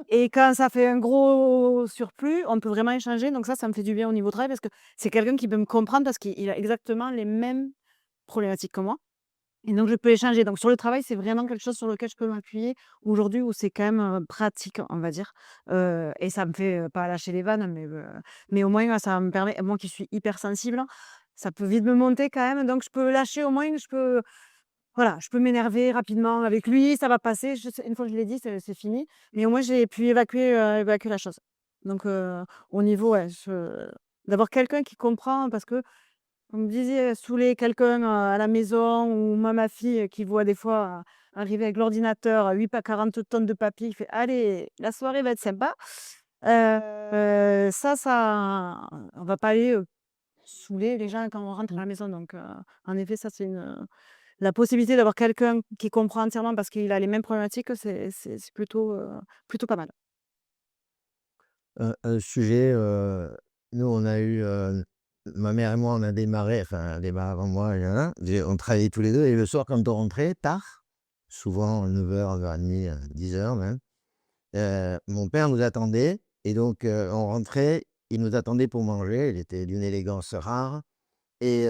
et quand ça fait un gros surplus, on peut vraiment échanger, donc ça me fait du bien au niveau travail parce que c'est quelqu'un qui peut me comprendre parce qu'il a exactement les mêmes problématiques que moi et donc je peux échanger. Donc sur le travail, c'est vraiment quelque chose sur lequel je peux m'appuyer aujourd'hui où c'est quand même, pratique, on va dire, et ça me fait, pas lâcher les vannes, mais au moins, ça me permet moi qui suis hypersensible, ça peut vite me monter quand même, donc je peux lâcher au moins, je peux voilà, je peux m'énerver rapidement avec lui, ça va passer, je sais une fois que je l'ai dit, c'est fini, mais au moins j'ai pu évacuer la chose. Donc au niveau, ouais, d'avoir quelqu'un qui comprend parce que vous me disiez, saouler quelqu'un, à la maison ou moi ma fille, qui voit des fois, arriver avec l'ordinateur, 8 pa 40 tonnes de papier, il fait: «Allez, la soirée va être sympa». Ça on va pas aller, saouler les gens quand on rentre à la maison donc en effet, ça c'est la possibilité d'avoir quelqu'un qui comprend entièrement parce qu'il a les mêmes problématiques, c'est plutôt pas mal.
Un sujet, nous, on a eu, ma mère et moi, on a démarré, enfin, elle a démarré avant moi, et nanana. On travaillait tous les deux, et le soir, quand on rentrait tard, souvent 9h, 9h30, 10h même, mon père nous attendait, et donc on rentrait, il nous attendait pour manger. Il était d'une élégance rare, et,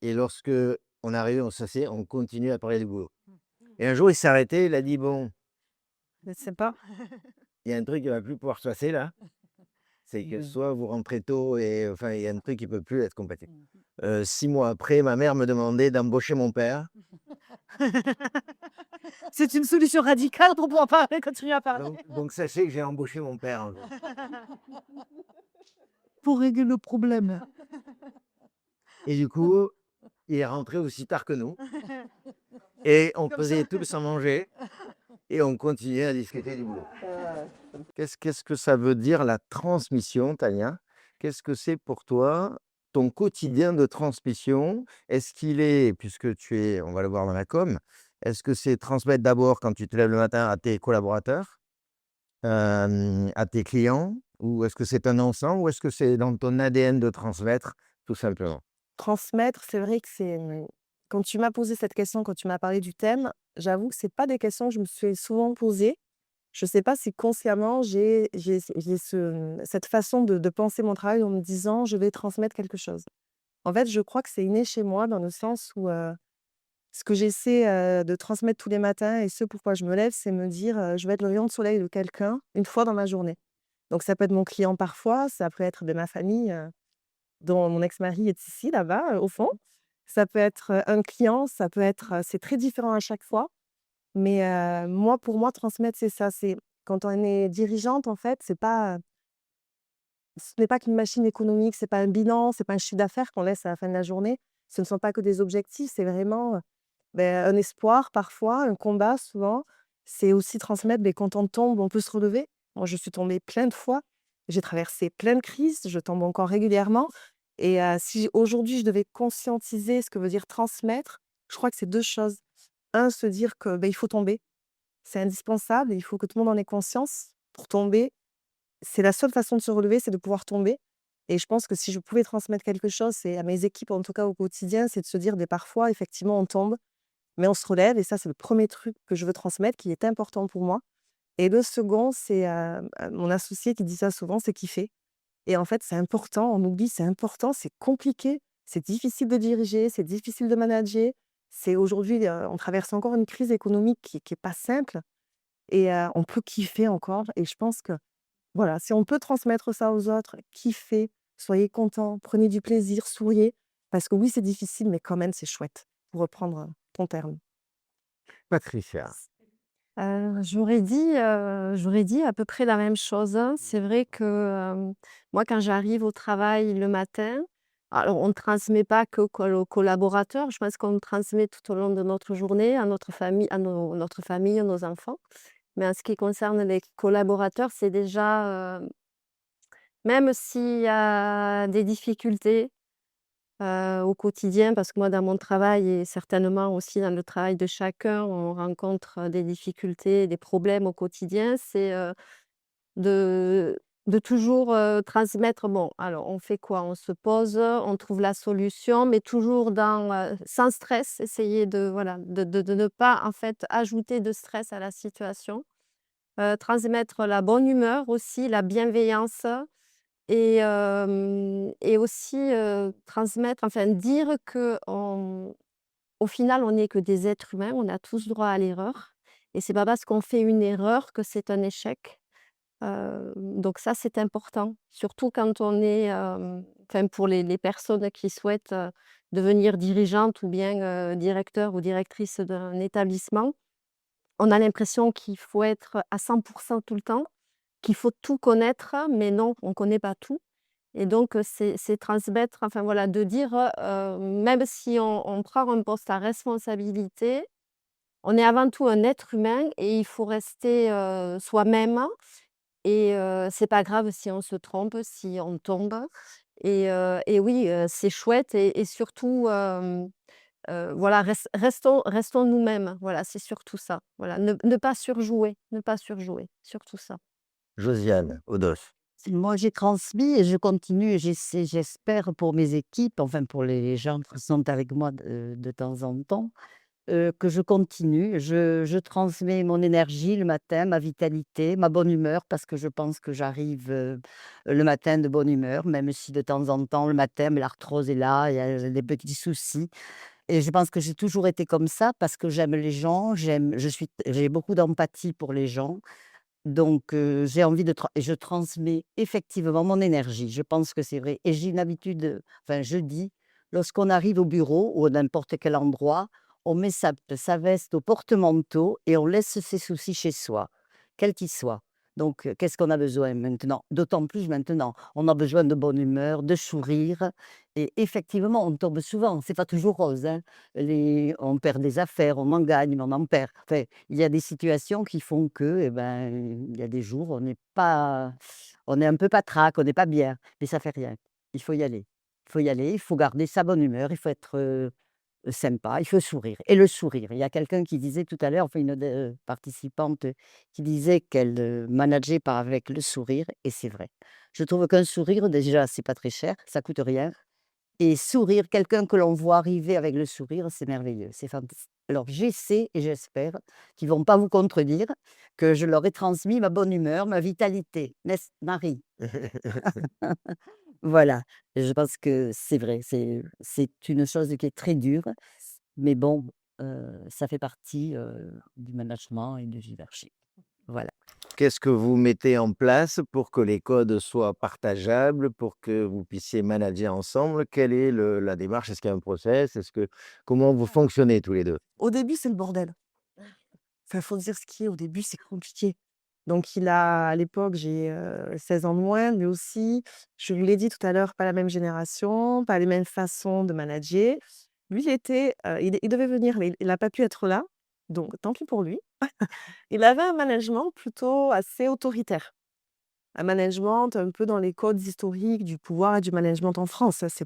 lorsque on arrivait, on s'asseyait, on continuait à parler du boulot. Et un jour, il s'est arrêté, il a dit: «Bon,
C'est sympa.
il y a un truc qui va plus pouvoir se passer là. C'est que soit vous rentrez tôt, et enfin, il y a un truc qui peut plus être compatible». 6 mois après, ma mère me demandait d'embaucher mon père.
C'est une solution radicale pour pouvoir parler, continuer à parler.
Donc sachez que j'ai embauché mon père un jour.
Pour régler le problème.
Et du coup, il est rentré aussi tard que nous, et on faisait tout sans manger, et on continuait à discuter du boulot. Qu'est-ce que ça veut dire la transmission, Tania? Qu'est-ce que c'est pour toi, ton quotidien de transmission? Est-ce qu'il est, puisque tu es, on va le voir dans la com, est-ce que c'est transmettre d'abord quand tu te lèves le matin à tes collaborateurs, à tes clients, ou est-ce que c'est un ensemble, ou est-ce que c'est dans ton ADN de transmettre, tout simplement?
Transmettre, c'est vrai que c'est, quand tu m'as posé cette question, quand tu m'as parlé du thème, j'avoue que c'est pas des questions que je me suis souvent posées. Je sais pas si consciemment j'ai cette façon de penser mon travail en me disant: «Je vais transmettre quelque chose». En fait, je crois que c'est inné chez moi dans le sens où, ce que j'essaie, de transmettre tous les matins et ce pourquoi je me lève, c'est me dire, «Je vais être le rayon de soleil de quelqu'un une fois dans ma journée». Donc ça peut être mon client parfois, ça peut être de ma famille, dont mon ex-mari est ici, là-bas, au fond. Ça peut être, un client, ça peut être, c'est très différent à chaque fois. Mais, moi, pour moi, transmettre, c'est ça. C'est quand on est dirigeante, en fait, ce n'est pas qu'une machine économique, c'est pas un bilan, c'est pas un chiffre d'affaires qu'on laisse à la fin de la journée. Ce ne sont pas que des objectifs, c'est vraiment, un espoir parfois, un combat souvent. C'est aussi transmettre, quand on tombe, on peut se relever. Moi, je suis tombée plein de fois. J'ai traversé plein de crises, je tombe encore régulièrement et si aujourd'hui je devais conscientiser ce que veut dire transmettre, je crois que c'est 2 choses. Un, se dire que, il faut tomber. C'est indispensable, il faut que tout le monde en ait conscience. Pour tomber, c'est la seule façon de se relever, c'est de pouvoir tomber et je pense que si je pouvais transmettre quelque chose, c'est à mes équipes, en tout cas au quotidien, c'est de se dire: parfois, effectivement, on tombe, mais on se relève» et ça, c'est le premier truc que je veux transmettre, qui est important pour moi et le second, c'est, mon associé qui dit ça souvent, c'est kiffer et en fait, c'est important, on oublie, c'est important, c'est compliqué, c'est difficile de diriger, c'est difficile de manager. C'est aujourd'hui, on traverse encore une crise économique qui est pas simple et on peut kiffer encore et je pense que voilà, si on peut transmettre ça aux autres, kiffez, soyez contents, prenez du plaisir, souriez, parce que oui, c'est difficile, mais quand même, c'est chouette, pour reprendre, ton terme?
Patricia.
J'aurais dit à peu près la même chose, hein. C'est vrai que, moi, quand j'arrive au travail le matin, alors on ne transmet pas que aux collaborateurs, je pense qu'on le transmet tout au long de notre journée à notre famille, à nos enfants. Mais en ce qui concerne les collaborateurs, c'est déjà, même s'il y a des difficultés, au quotidien, parce que moi, dans mon travail et certainement aussi dans le travail de chacun, on rencontre, des difficultés, des problèmes au quotidien. C'est, de toujours, transmettre, bon, alors on fait quoi? On se pose, on trouve la solution, mais toujours sans stress, essayer de voilà, de ne pas, en fait, ajouter de stress à la situation. Transmettre la bonne humeur aussi, la bienveillance. Et aussi, transmettre, enfin dire qu'au final, on n'est que des êtres humains, on a tous droit à l'erreur et c'est pas parce qu'on fait une erreur que c'est un échec. Donc ça, c'est important, surtout quand on est, enfin pour les personnes qui souhaitent, devenir dirigeantes ou bien, directeur ou directrice d'un établissement. On a l'impression qu'il faut être à 100 tout le temps, qu'il faut tout connaître, mais non, on ne connaît pas tout. Et donc, c'est transmettre, enfin voilà, de dire, même si on prend un poste à responsabilité, on est avant tout un être humain et il faut rester, soi-même et c'est pas grave si on se trompe, si on tombe et oui, c'est chouette et surtout, voilà, restons nous-mêmes. Voilà, c'est surtout ça. Voilà, ne pas surjouer, ne pas surjouer, surtout ça.
Josiane, Odos.
Moi, j'ai transmis et je continue, et j'espère pour mes équipes, enfin pour les gens qui sont avec moi de temps en temps, que je continue. Je transmets mon énergie le matin, ma vitalité, ma bonne humeur, parce que je pense que j'arrive le matin de bonne humeur, même si de temps en temps, le matin, mais l'arthrose est là, il y a des petits soucis. Et je pense que j'ai toujours été comme ça parce que j'aime les gens, j'ai beaucoup d'empathie pour les gens. Donc, j'ai envie et je transmets effectivement mon énergie. Je pense que c'est vrai et j'ai une habitude, enfin je dis, lorsqu'on arrive au bureau ou à n'importe quel endroit, on met sa veste au porte-manteau et on laisse ses soucis chez soi, quels qu'ils soient. Donc, qu'est-ce qu'on a besoin maintenant? D'autant plus maintenant, on a besoin de bonne humeur, de sourire et effectivement, on tombe souvent, c'est pas toujours rose, hein. On perd des affaires, on en gagne, mais on en perd. Enfin, il y a des situations qui font que, eh ben, il y a des jours, on est un peu patraque, on n'est pas bien, mais ça fait rien. Il faut y aller. Il faut y aller, il faut garder sa bonne humeur, il faut être, sympa, il faut sourire et le sourire. Il y a quelqu'un qui disait tout à l'heure, enfin une participante, qui disait qu'elle, manageait par avec le sourire et c'est vrai. Je trouve qu'un sourire déjà, c'est pas très cher, ça coûte rien et sourire, quelqu'un que l'on voit arriver avec le sourire, c'est merveilleux, c'est fantastique. Alors j'essaie et j'espère qu'ils vont pas vous contredire, que je leur ai transmis ma bonne humeur, ma vitalité, n'est-ce Marie? Voilà, et je pense que c'est vrai, c'est une chose qui est très dure, mais bon, ça fait partie, du management et du leadership. Voilà.
Qu'est-ce que vous mettez en place pour que les codes soient partageables, pour que vous puissiez manager ensemble? Quelle est la démarche? Est-ce qu'il y a un process? Comment vous fonctionnez tous les 2?
Au début, c'est le bordel. Enfin, faut dire ce qui est, au début, c'est compliqué. Donc à l'époque, j'ai, 16 ans de moins, lui aussi. Je vous l'ai dit tout à l'heure, pas la même génération, pas les mêmes façons de manager. Lui, il devait venir, mais il n'a pas pu être là, donc tant pis pour lui. Il avait un management plutôt assez autoritaire. Un management un peu dans les codes historiques du pouvoir et du management en France. Ça, c'est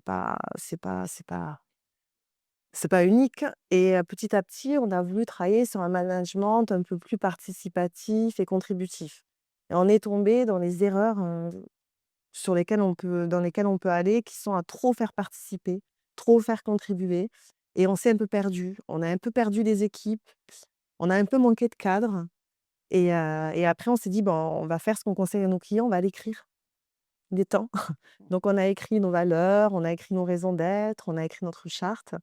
pas unique et petit à petit, on a voulu travailler sur un management un peu plus participatif et contributif et on est tombé dans les erreurs, dans lesquelles on peut aller, qui sont à trop faire participer, trop faire contribuer et on s'est un peu perdu. On a un peu perdu les équipes, on a un peu manqué de cadre et après on s'est dit: «Bon, on va faire ce qu'on conseille à nos clients, on va l'écrire, il est temps». Donc on a écrit nos valeurs, on a écrit nos raisons d'être, on a écrit notre charte.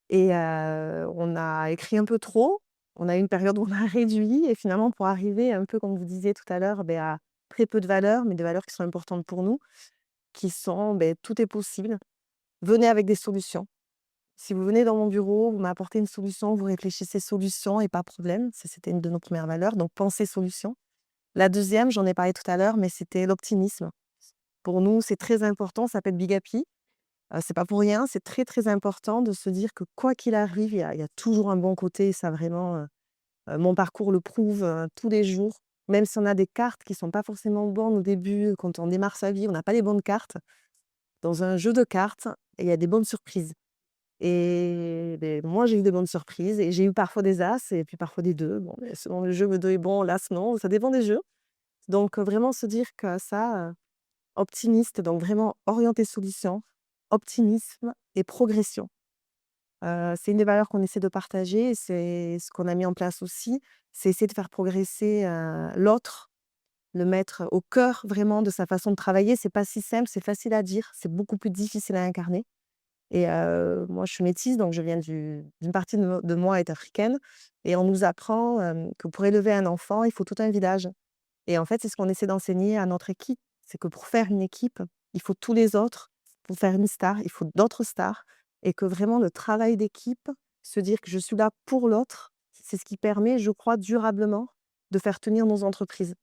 Et on a écrit un peu trop. On a eu une période où on a réduit et finalement pour arriver un peu comme vous disiez tout à l'heure, à très peu de valeurs, mais des valeurs qui sont importantes pour nous, qui sont, tout est possible. Venez avec des solutions. Si vous venez dans mon bureau, vous m'apportez une solution, vous réfléchissez solution et pas problème. Ça, c'était une de nos premières valeurs. Donc, penser solution. La deuxième, j'en ai parlé tout à l'heure, mais c'était l'optimisme. Pour nous, c'est très important. Ça s'appelle Big Happy. C'est pas pour rien. C'est très, très important de se dire que quoi qu'il arrive, il y a toujours un bon côté. Et ça, vraiment, mon parcours le prouve tous les jours. Même si on a des cartes qui sont pas forcément bonnes au début, quand on démarre sa vie, on n'a pas les bonnes cartes. Dans un jeu de cartes, il y a des bonnes surprises. Et moi, j'ai eu des bonnes surprises et j'ai eu parfois des as et puis parfois des 2. Bon, mais selon le jeu, le 2 est bon, l'as non, ça dépend des jeux. Donc, vraiment se dire que ça, optimiste, donc vraiment orienté solution, optimisme et progression. C'est une des valeurs qu'on essaie de partager et c'est ce qu'on a mis en place aussi, c'est essayer de faire progresser, l'autre, le mettre au cœur vraiment de sa façon de travailler. C'est pas si simple, c'est facile à dire, c'est beaucoup plus difficile à incarner. Et moi, je suis métisse, donc je viens d'une partie de moi est africaine et on nous apprend, que pour élever un enfant, il faut tout un village et en fait, c'est ce qu'on essaie d'enseigner à notre équipe. C'est que pour faire une équipe, il faut tous les autres. Pour faire une star, il faut d'autres stars et que vraiment le travail d'équipe, se dire que je suis là pour l'autre, c'est ce qui permet, je crois, durablement de faire tenir nos entreprises.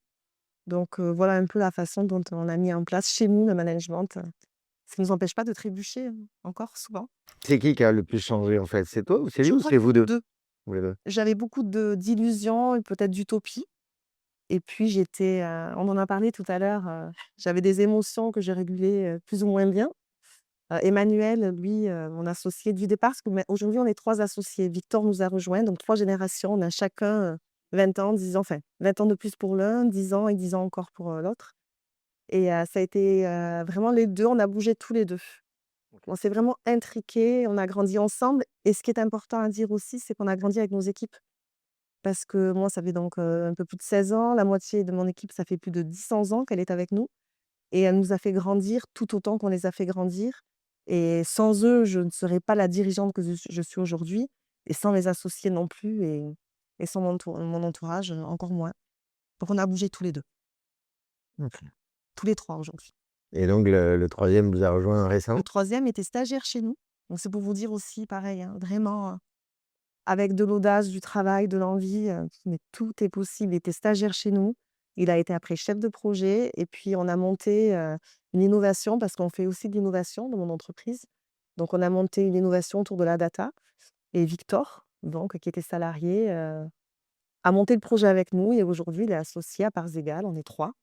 Donc voilà un peu la façon dont on a mis en place chez nous le management. Ça ne nous empêche pas de trébucher, encore souvent.
C'est qui a le plus changé, en fait? C'est toi ou c'est lui
Je
ou
crois
c'est
que
vous 2?
2.
Vous les 2?
J'avais beaucoup d'illusions et peut-être d'utopie et puis j'étais, on en a parlé tout à l'heure, j'avais des émotions que j'ai régulées, plus ou moins bien. Emmanuel, lui, mon associé du départ, parce qu'aujourd'hui on est 3 associés. Victor nous a rejoints, donc 3 générations. On a chacun, 20 ans, 10 ans, enfin 20 ans de plus pour l'un, 10 ans et 10 ans encore pour, l'autre et ça a été, vraiment les 2, on a bougé tous les 2. On s'est vraiment intriqués, on a grandi ensemble et ce qui est important à dire aussi, c'est qu'on a grandi avec nos équipes. Parce que moi, ça fait donc, un peu plus de 16 ans, la moitié de mon équipe, ça fait plus de 10 ans qu'elle est avec nous et elle nous a fait grandir tout autant qu'on les a fait grandir et sans eux, je ne serais pas la dirigeante que je suis aujourd'hui et sans mes associés non plus et sans mon entourage, encore moins. Donc on a bougé tous les 2,
OK.
tous les 3 aujourd'hui.
Et donc le 3e vous a rejoint
Le
récemment?
3e était stagiaire chez nous, donc c'est pour vous dire aussi pareil, hein, vraiment, avec de l'audace, du travail, de l'envie, mais tout est possible. Il était stagiaire chez nous. Il a été après chef de projet et puis on a monté, une innovation parce qu'on fait aussi de l'innovation dans mon entreprise. Donc on a monté une innovation autour de la data et Victor, donc qui était salarié, a monté le projet avec nous et aujourd'hui il est associé à parts égales. On est 3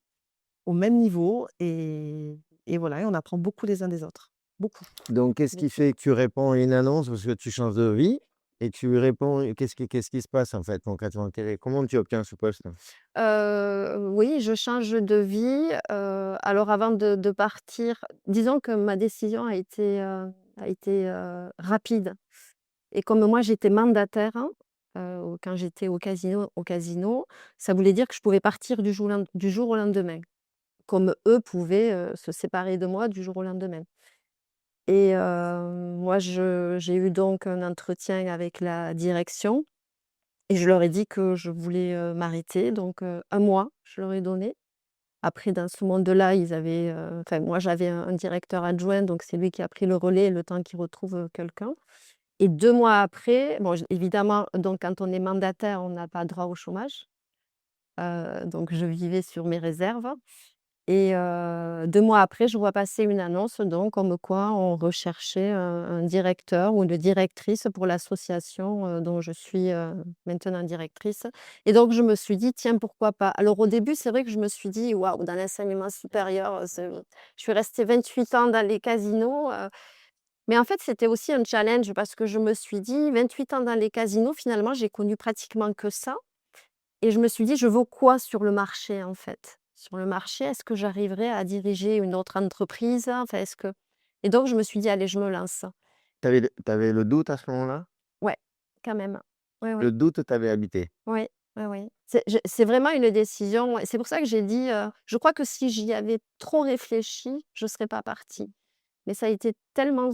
au même niveau et voilà et on apprend beaucoup les uns des autres. Beaucoup.
Donc qu'est-ce qui fait que tu réponds à une annonce parce que tu changes de vie et tu lui réponds et qu'est-ce qui se passe, en fait, concrètement? Comment tu obtiens ce poste?
Oui, je change de vie, alors avant de partir, disons que ma décision a été rapide et comme moi j'étais mandataire, quand j'étais au casino, ça voulait dire que je pouvais partir du jour au lendemain, comme eux pouvaient, se séparer de moi du jour au lendemain et moi j'ai eu donc un entretien avec la direction et je leur ai dit que je voulais, m'arrêter donc 1 mois, je leur ai donné. Après dans ce monde-là, ils avaient, enfin moi j'avais un directeur adjoint donc c'est lui qui a pris le relais le temps qu'il retrouve, quelqu'un et 2 mois après, bon j évidemment donc quand on est mandataire, on n'a pas droit au chômage, donc je vivais sur mes réserves et 2 mois après, je vois passer une annonce donc comme quoi on recherchait un directeur ou une directrice pour l'association, dont je suis, maintenant directrice et donc je me suis dit: «Tiens, pourquoi pas?» Alors au début, c'est vrai que je me suis dit: «Waouh, dans l'enseignement supérieur, je suis restée 28 ans dans les casinos», mais en fait, c'était aussi un challenge parce que je me suis dit: «28 ans dans les casinos, finalement, j'ai connu pratiquement que ça». Et je me suis dit: «Je vaux quoi sur le marché, en fait? Sur le marché, est-ce que j'arriverai à diriger une autre entreprise? Enfin, est-ce que» et donc je me suis dit: «Allez, je me lance».
Tu avais le doute à ce moment-là?
Ouais, quand même. Ouais, ouais.
Le doute t'avait habité?
Ouais, ouais, ouais. C'est vraiment une décision ouais, c'est pour ça que j'ai dit, je crois que si j'y avais trop réfléchi, je serais pas partie. Mais ça a été tellement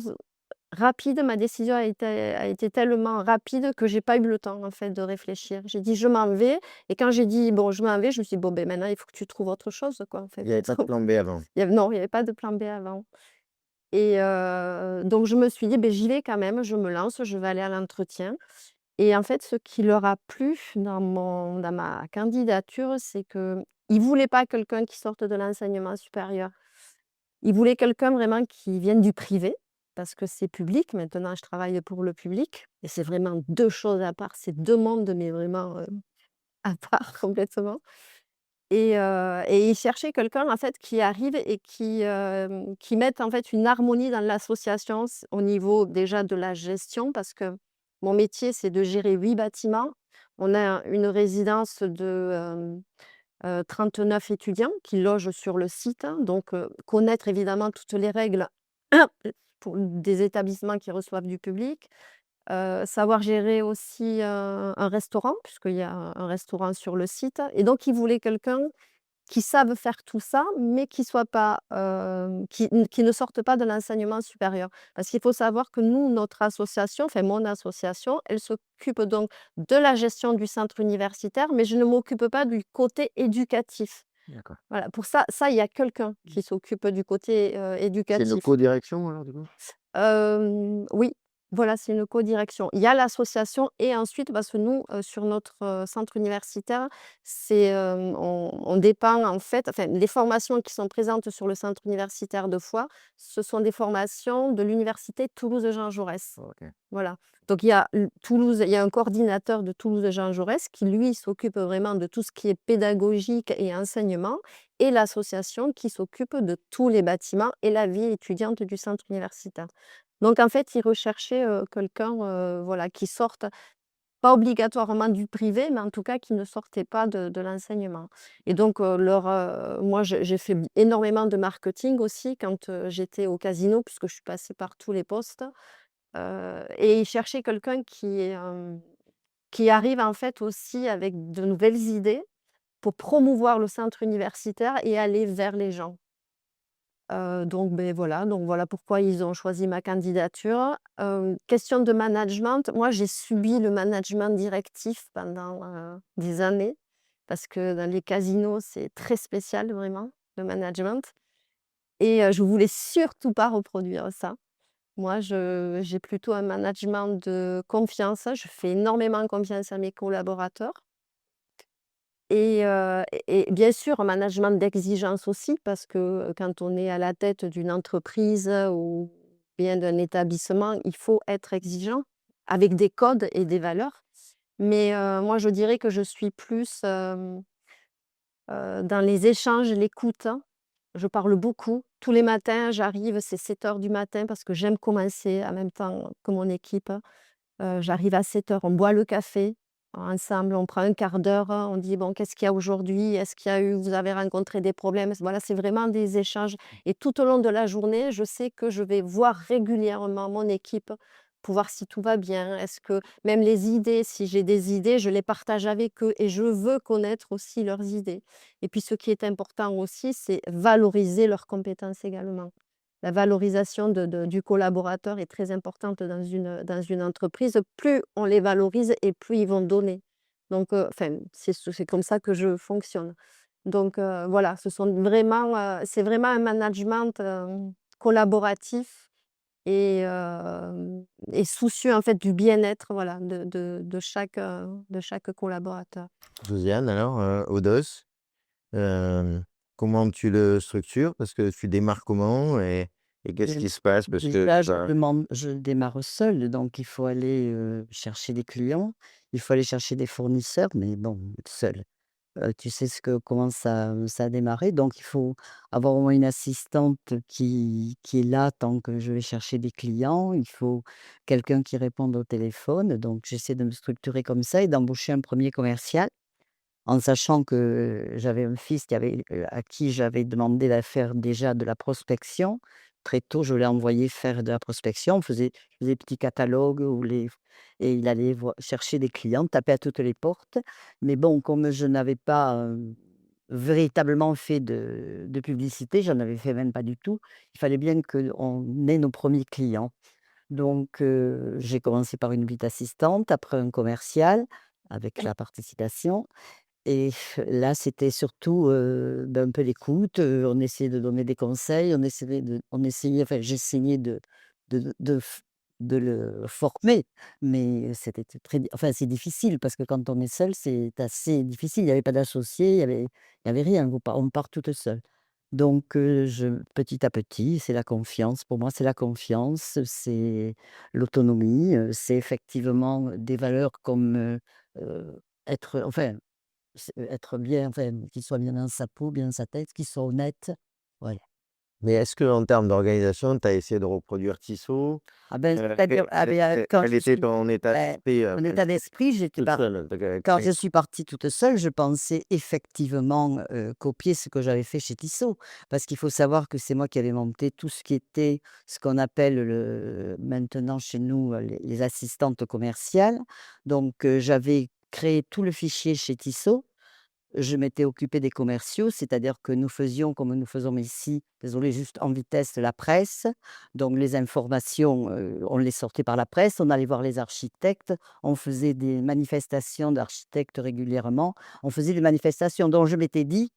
rapide, ma décision a été tellement rapide que j'ai pas eu le temps, en fait, de réfléchir. J'ai dit: «Je m'en vais» et quand j'ai dit: «Bon, je m'en vais», je me suis dit: «Bon, ben, maintenant, il faut que tu trouves autre chose, quoi, en fait».
Il y avait pas de plan B avant?
Non, il y avait pas de plan B avant Et donc je me suis dit: «Beh, j'y vais quand même, je me lance, je vais aller à l'entretien». Et en fait, ce qui leur a plu dans ma candidature, c'est qu'ils ne voulaient pas quelqu'un qui sorte de l'enseignement supérieur. Ils voulaient quelqu'un vraiment qui vienne du privé, parce que c'est public. Maintenant, je travaille pour le public et c'est vraiment 2 choses à part. C'est 2 mondes, mais vraiment, à part complètement. Et ils cherchaient quelqu'un en fait qui arrive et qui mette en fait une harmonie dans l'association au niveau déjà de la gestion, parce que mon métier, c'est de gérer 8 bâtiments. On a une résidence de 39 étudiants qui logent sur le site, hein. Donc connaître évidemment toutes les règles pour des établissements qui reçoivent du public. Savoir gérer aussi, un restaurant, puisqu'il y a un restaurant sur le site. Et donc ils voulaient quelqu'un qui savent faire tout ça, mais qui soit pas, qui ne sortent pas de l'enseignement supérieur. Parce qu'il faut savoir que nous, notre association, enfin mon association, elle s'occupe donc de la gestion du centre universitaire, mais je ne m'occupe pas du côté éducatif.
D'accord.
Voilà, pour ça, il y a quelqu'un qui s'occupe du côté,
C'est une
éducatif.
co-direction alors du coup?
Oui, voilà, c'est une codirection. Il y a l'association et ensuite parce que nous, sur notre, centre universitaire, on dépend en fait, enfin les formations qui sont présentes sur le centre universitaire de Foix, ce sont des formations de l'université Toulouse Jean Jaurès.
OK.
Voilà. Donc il y a Toulouse, il y a un coordinateur de Toulouse Jean Jaurès qui lui s'occupe vraiment de tout ce qui est pédagogique et enseignement, et l'association qui s'occupe de tous les bâtiments et la vie étudiante du centre universitaire. Donc en fait, ils recherchaient, quelqu'un, voilà, qui sorte pas obligatoirement du privé, mais en tout cas qui ne sortait pas de l'enseignement. Et donc moi j'ai fait énormément de marketing aussi quand, j'étais au casino, puisque je suis passée par tous les postes. Et ils cherchaient quelqu'un qui arrive en fait aussi avec de nouvelles idées pour promouvoir le centre universitaire et aller vers les gens. Donc voilà pourquoi ils ont choisi ma candidature. Question de management, moi j'ai subi le management directif pendant, des années, parce que dans les casinos, c'est très spécial vraiment, le management. Et je voulais surtout pas reproduire ça. Moi, j'ai plutôt un management de confiance. Je fais énormément confiance à mes collaborateurs. Et bien sûr, un management d'exigence aussi, parce que, quand on est à la tête d'une entreprise, ou bien d'un établissement, il faut être exigeant avec des codes et des valeurs. Mais, moi, je dirais que je suis plus, dans les échanges, l'écoute, hein. Je parle beaucoup. Tous les matins, j'arrive, c'est 7 heures du matin parce que j'aime commencer en même temps que mon équipe. J'arrive à 7 heures, on boit le café ensemble, on prend un quart d'heure, on dit: «Bon, qu'est-ce qu'il y a aujourd'hui? Est-ce qu'il y a eu vous avez rencontré des problèmes?» Voilà, c'est vraiment des échanges, et tout au long de la journée, je sais que je vais voir régulièrement mon équipe pour voir si tout va bien. Est-ce que même les idées, si j'ai des idées, je les partage avec eux et je veux connaître aussi leurs idées. Et puis ce qui est important aussi, c'est valoriser leurs compétences également. La valorisation du collaborateur est très importante dans une entreprise. Plus on les valorise et plus ils vont donner. Donc, enfin, c'est comme ça que je fonctionne. Donc, voilà, c'est vraiment un management, collaboratif et soucieux en fait du bien-être, voilà, de chaque collaborateur.
Josiane alors, Odos, comment tu le structures? Parce que tu démarres comment et qu'est-ce
Dé
qui se passe? Parce que
Déjà,
tu
je démarre seule, donc il faut aller, chercher des clients, il faut aller chercher des fournisseurs, mais bon, seule. Tu sais comment ça a démarré, donc il faut avoir au moins une assistante qui est là tant que je vais chercher des clients. Il faut quelqu'un qui réponde au téléphone, donc j'essaie de me structurer comme ça et d'embaucher un premier commercial, en sachant que j'avais un fils à qui j'avais demandé de faire déjà de la prospection. Très tôt, je l'ai envoyé faire de la prospection. Je faisais des petits catalogues et il allait chercher des clients, taper à toutes les portes. Mais bon, comme je n'avais pas, véritablement fait de publicité, j'en avais fait même pas du tout. Il fallait bien qu'on ait nos premiers clients. Donc, j'ai commencé par une petite assistante, après un commercial avec la participation. Et là, c'était surtout, un peu l'écoute, on essayait de donner des conseils, enfin, j'essayais de f de le former, mais c'était enfin, c'est difficile parce que quand on est seul, c'est assez difficile. Il y avait pas d'associé, il y avait rien, on part toute seule. Donc petit à petit, c'est la confiance. Pour moi, c'est la confiance, c'est l'autonomie, c'est effectivement des valeurs comme, être enfin être bien, enfin, qu'il soit bien dans sa peau, bien dans sa tête, qu'il soit honnête. Voilà.
Mais est-ce qu'en termes d'organisation, tu as essayé de reproduire Tissot?
Ah ben, c'est-à-dire, quand
Quel
je
était
suis
ton état
ben,
d'esprit,
mon état d'esprit, j'étais
toute
par
seule?
quand je suis partie toute seule, je pensais effectivement, copier ce que j'avais fait chez Tissot. Parce qu'il faut savoir que c'est moi qui avais monté tout ce qui était ce qu'on appelle maintenant chez nous, les assistantes commerciales. Donc, j'avais créé tout le fichier chez Tissot. Je m'étais occupée des commerciaux, c'est-à-dire que nous faisions, comme nous faisons ici, désolé, juste en vitesse, la presse. Donc les informations, on les sortait par la presse, on allait voir les architectes, on faisait des manifestations d'architectes régulièrement. On faisait des manifestations dont je m'étais dit: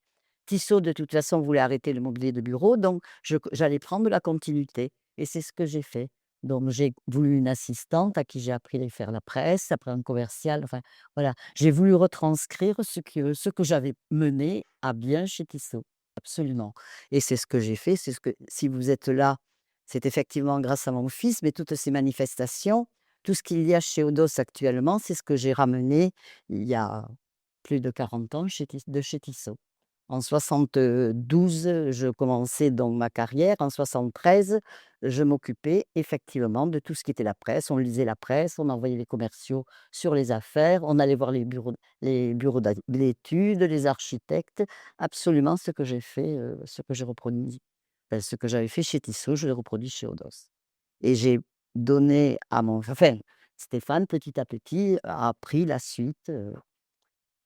«Tissot, de toute façon, voulait arrêter le mobilier de bureau, donc j'allais prendre la continuité» et c'est ce que j'ai fait. Donc j'ai voulu une assistante à qui j'ai appris à faire la presse, après un commercial, enfin voilà. J'ai voulu retranscrire ce que j'avais mené à bien chez Tissot, absolument. Et c'est ce que j'ai fait, c'est ce que si vous êtes là, c'est effectivement grâce à mon fils, mais toutes ces manifestations, tout ce qu'il y a chez Odos actuellement, c'est ce que j'ai ramené il y a plus de 40 ans de chez Tissot. En 72, je commençais donc ma carrière. En 73, je m'occupais effectivement de tout ce qui était la presse. On lisait la presse, on envoyait les commerciaux sur les affaires, on allait voir d'études, les architectes. Absolument ce que j'ai fait, ce que j'ai reproduit. Ce que j'avais fait chez Tissot, je l'ai reproduit chez Odos. Et j'ai donné à Stéphane, petit à petit, a appris la suite.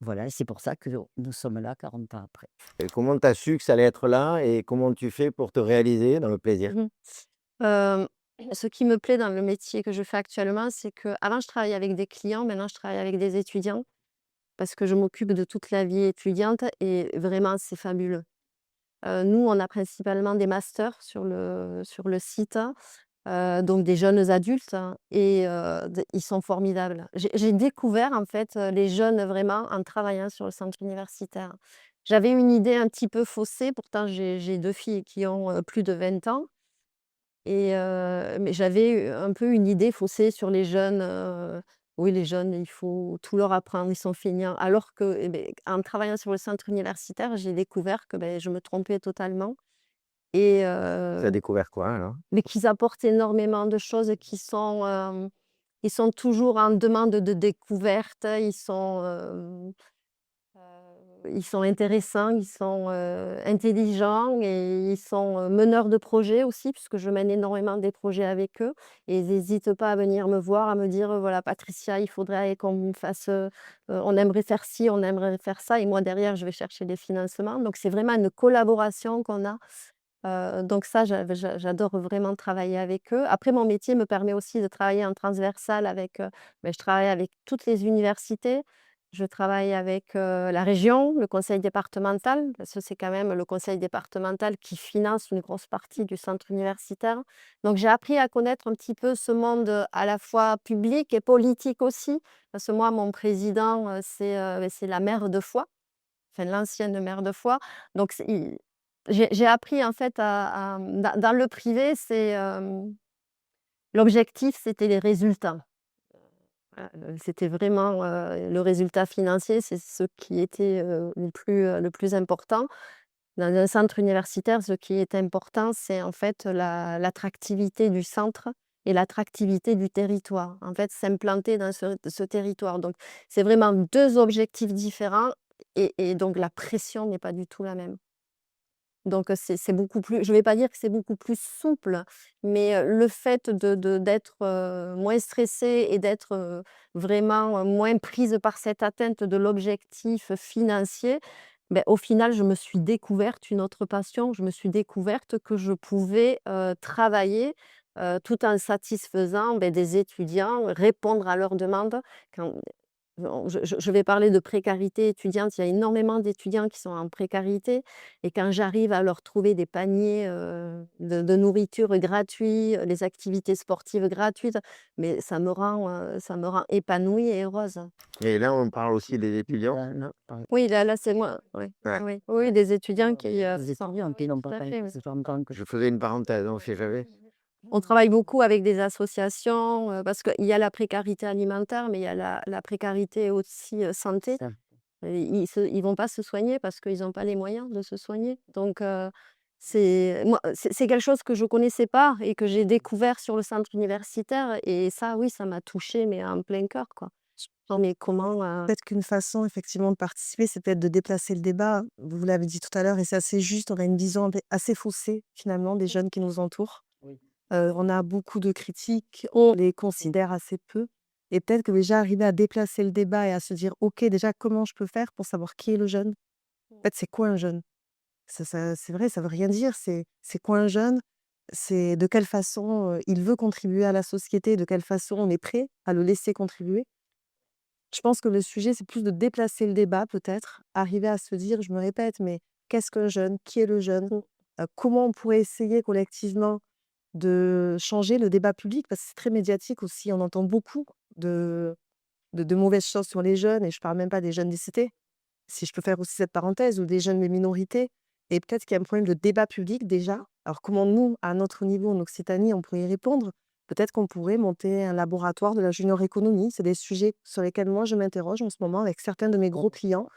Voilà, et c'est pour ça que nous sommes là 40 ans après.
Et comment tu as su que ça allait être là et comment tu fais pour te réaliser dans le plaisir?
Mmh. Hem, Ce qui me plaît dans le métier que je fais actuellement, c'est qu'avant je travaillais avec des clients, maintenant je travaille avec des étudiants parce que je m'occupe de toute la vie étudiante et vraiment c'est fabuleux. Nous, on a principalement des masters sur le site, donc des jeunes adultes et ils sont formidables. J'ai découvert en fait, les jeunes vraiment en travaillant sur le centre universitaire. J'avais une idée un petit peu faussée, pourtant j'ai 2 filles qui ont, plus de 20 ans et mais j'avais un peu une idée faussée sur les jeunes, oui les jeunes, il faut tout leur apprendre, ils sont feignants. Alors que en travaillant sur le centre universitaire, j'ai découvert que, je me trompais totalement et
Tu as découvert quoi alors?
mais qu'ils apportent énormément de choses qui sont, ils sont toujours en demande de découverte, ils sont intéressants, ils sont, intelligents et ils sont, meneurs de projets aussi, puisque je mène énormément des projets avec eux et ils n'hésitent pas à venir me voir, à me dire: «Voilà Patricia, il faudrait qu'on fasse, on aimerait faire ci, on aimerait faire ça» et moi derrière je vais chercher les financements. Donc c'est vraiment une collaboration qu'on a, donc ça j'adore vraiment travailler avec eux. Après mon métier me permet aussi de travailler en transversal avec, je travaille avec toutes les universités. Je travaille avec, la région, le conseil départemental, parce que c'est quand même le conseil départemental qui finance une grosse partie du centre universitaire. Donc j'ai appris à connaître un petit peu ce monde, à la fois public et politique aussi. Parce que moi, mon président, c'est la maire de Foix, enfin l'ancienne maire de Foix. Donc j'ai appris en fait dans le privé, l'objectif, c'était les résultats. C'était vraiment, le résultat financier, c'est ce qui était, le plus important. Dans un centre universitaire, ce qui est important, c'est en fait l'attractivité du centre et l'attractivité du territoire. En fait, s'implanter dans ce territoire. Donc c'est vraiment 2 objectifs différents et donc la pression n'est pas du tout la même. Donc, c'est beaucoup plus, je vais pas dire que c'est beaucoup plus souple, mais, le fait d'être, moins stressée et d'être, vraiment, moins prise par cette atteinte de l'objectif financier, au final, je me suis découverte une autre passion. Je me suis découverte que je pouvais, travailler, tout en satisfaisant, des étudiants, répondre à leurs demandes. Quand je vais parler de précarité étudiante. Il y a énormément d'étudiants qui sont en précarité et quand j'arrive à leur trouver des paniers, de nourriture gratuits, les activités sportives gratuites, mais ça me rend épanouie et heureuse.
Et là, on parle aussi des étudiants.
Non,
Oui, là, c'est moi, oui.
Ouais.
Oui, oui, des étudiants qui,
les
sont
étudiants qui n'ont
tout
pas
à
fait,
fait, oui.
c'est pas encore que
Je faisais une parenthèse, on sait jamais.
On travaille beaucoup avec des associations, parce qu'il y a la précarité alimentaire, mais il y a la précarité aussi, santé.
ça.
Et ils vont pas se soigner parce qu'ils ont pas les moyens de se soigner. Donc c'est quelque chose que je connaissais pas et que j'ai découvert sur le centre universitaire et ça, oui, ça m'a touchée, mais en plein cœur, quoi. Mais comment,
Peut-être qu'une façon effectivement de participer, c'est peut-être de déplacer le débat. Vous l'avez dit tout à l'heure et c'est assez juste, on a une vision assez faussée finalement des jeunes qui nous entourent.
Oui.
On a beaucoup de critiques, on les considère assez peu et peut-être que déjà arriver à déplacer le débat et à se dire: «OK, déjà comment je peux faire pour savoir qui est le jeune?» En fait, c'est quoi un jeune? Ça c'est vrai, ça veut rien dire, c'est quoi un jeune? C'est de quelle façon, il veut contribuer à la société, de quelle façon on est prêt à le laisser contribuer. Je pense que le sujet, c'est plus de déplacer le débat peut-être, arriver à se dire, je me répète, mais qu'est-ce qu'un jeune? Qui est le jeune? Comment on pourrait essayer collectivement de changer le débat public? Parce que c'est très médiatique aussi, on entend beaucoup de, de mauvaises choses sur les jeunes, et je parle même pas des jeunes des cités, si je peux faire aussi cette parenthèse, ou des jeunes des minorités. Et peut-être qu'il y a un problème de débat public déjà. Alors comment nous, à notre niveau en Occitanie, on pourrait y répondre? Peut-être qu'on pourrait monter un laboratoire de la junior économie. C'est des sujets sur lesquels moi je m'interroge en ce moment avec certains de mes gros clients,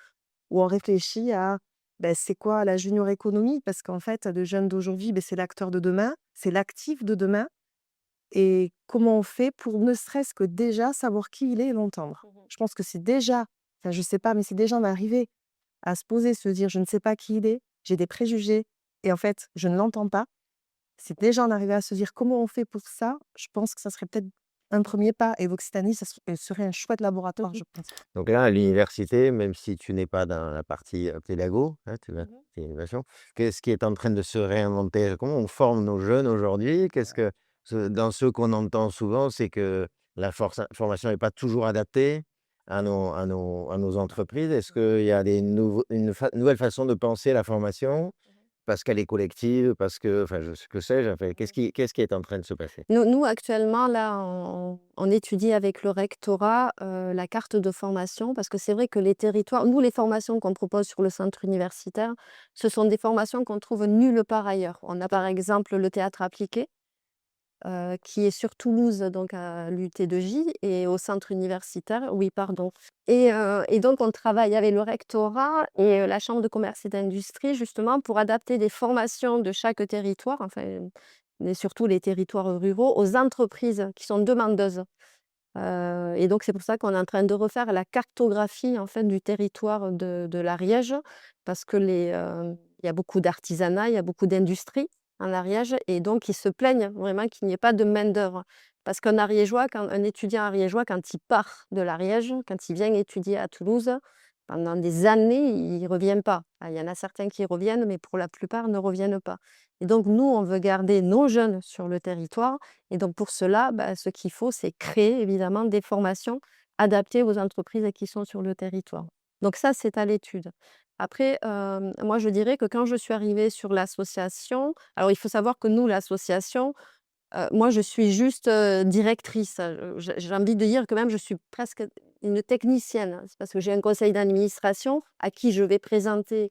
où on réfléchit à ben, c'est quoi la junior économie? Parce qu'en fait, le jeune d'aujourd'hui, ben, c'est l'acteur de demain, c'est l'actif de demain. Et comment on fait pour ne serait-ce que déjà savoir qui il est et l'entendre? Je pense que c'est déjà, enfin je sais pas, mais c'est déjà en arriver à se poser, se dire: «Je ne sais pas qui il est, j'ai des préjugés et en fait, je ne l'entends pas». C'est déjà en arriver à se dire: «Comment on fait pour ça?» Je pense que ça serait peut-être un premier pas, et l'Occitanie, ça serait un chouette laboratoire, je pense.
Donc là, à l'université, même si tu n'es pas dans la partie pédago, hein, c'est une innovation, qu'est-ce qui est en train de se réinventer? Comment on forme nos jeunes aujourd'hui? Dans ce qu'on entend souvent, c'est que la formation n'est pas toujours adaptée à nos entreprises. Est-ce qu'il y a nouvelles façons de penser la formation parce qu'elle est collective, parce que, enfin, que sais-je, enfin, qu'est-ce qui est en train de se passer?
nous actuellement là, on étudie avec le rectorat, la carte de formation parce que c'est vrai que les territoires nous les formations qu'on propose sur le centre universitaire, ce sont des formations qu'on trouve nulle part ailleurs. On a par exemple le théâtre appliqué, qui est sur Toulouse, donc à l'UT2J et au centre universitaire, oui, pardon. Et donc on travaille avec le rectorat et la chambre de commerce et d'industrie justement pour adapter des formations de chaque territoire, enfin, mais surtout les territoires ruraux, aux entreprises qui sont demandeuses. Et donc c'est pour ça qu'on est en train de refaire la cartographie, en fait, du territoire de l'Ariège parce que il y a beaucoup d'artisanat, il y a beaucoup d'industrie en Ariège et donc ils se plaignent vraiment qu'il n'y ait pas de main-d'œuvre. Parce qu'un Ariégeois, quand un étudiant ariégeois, quand il part de l'Ariège, quand il vient étudier à Toulouse, pendant des années, il ne revient pas. Ah, il y en a certains qui reviennent, mais pour la plupart ne reviennent pas. Et donc nous, on veut garder nos jeunes sur le territoire et donc pour cela, bah, ce qu'il faut, c'est créer évidemment des formations adaptées aux entreprises qui sont sur le territoire. Donc ça, c'est à l'étude. Après, moi, je dirais que quand je suis arrivée sur l'association, alors il faut savoir que nous, l'association, moi, je suis juste, directrice. J'ai envie de dire que même je suis presque une technicienne. C'est parce que j'ai un conseil d'administration à qui je vais présenter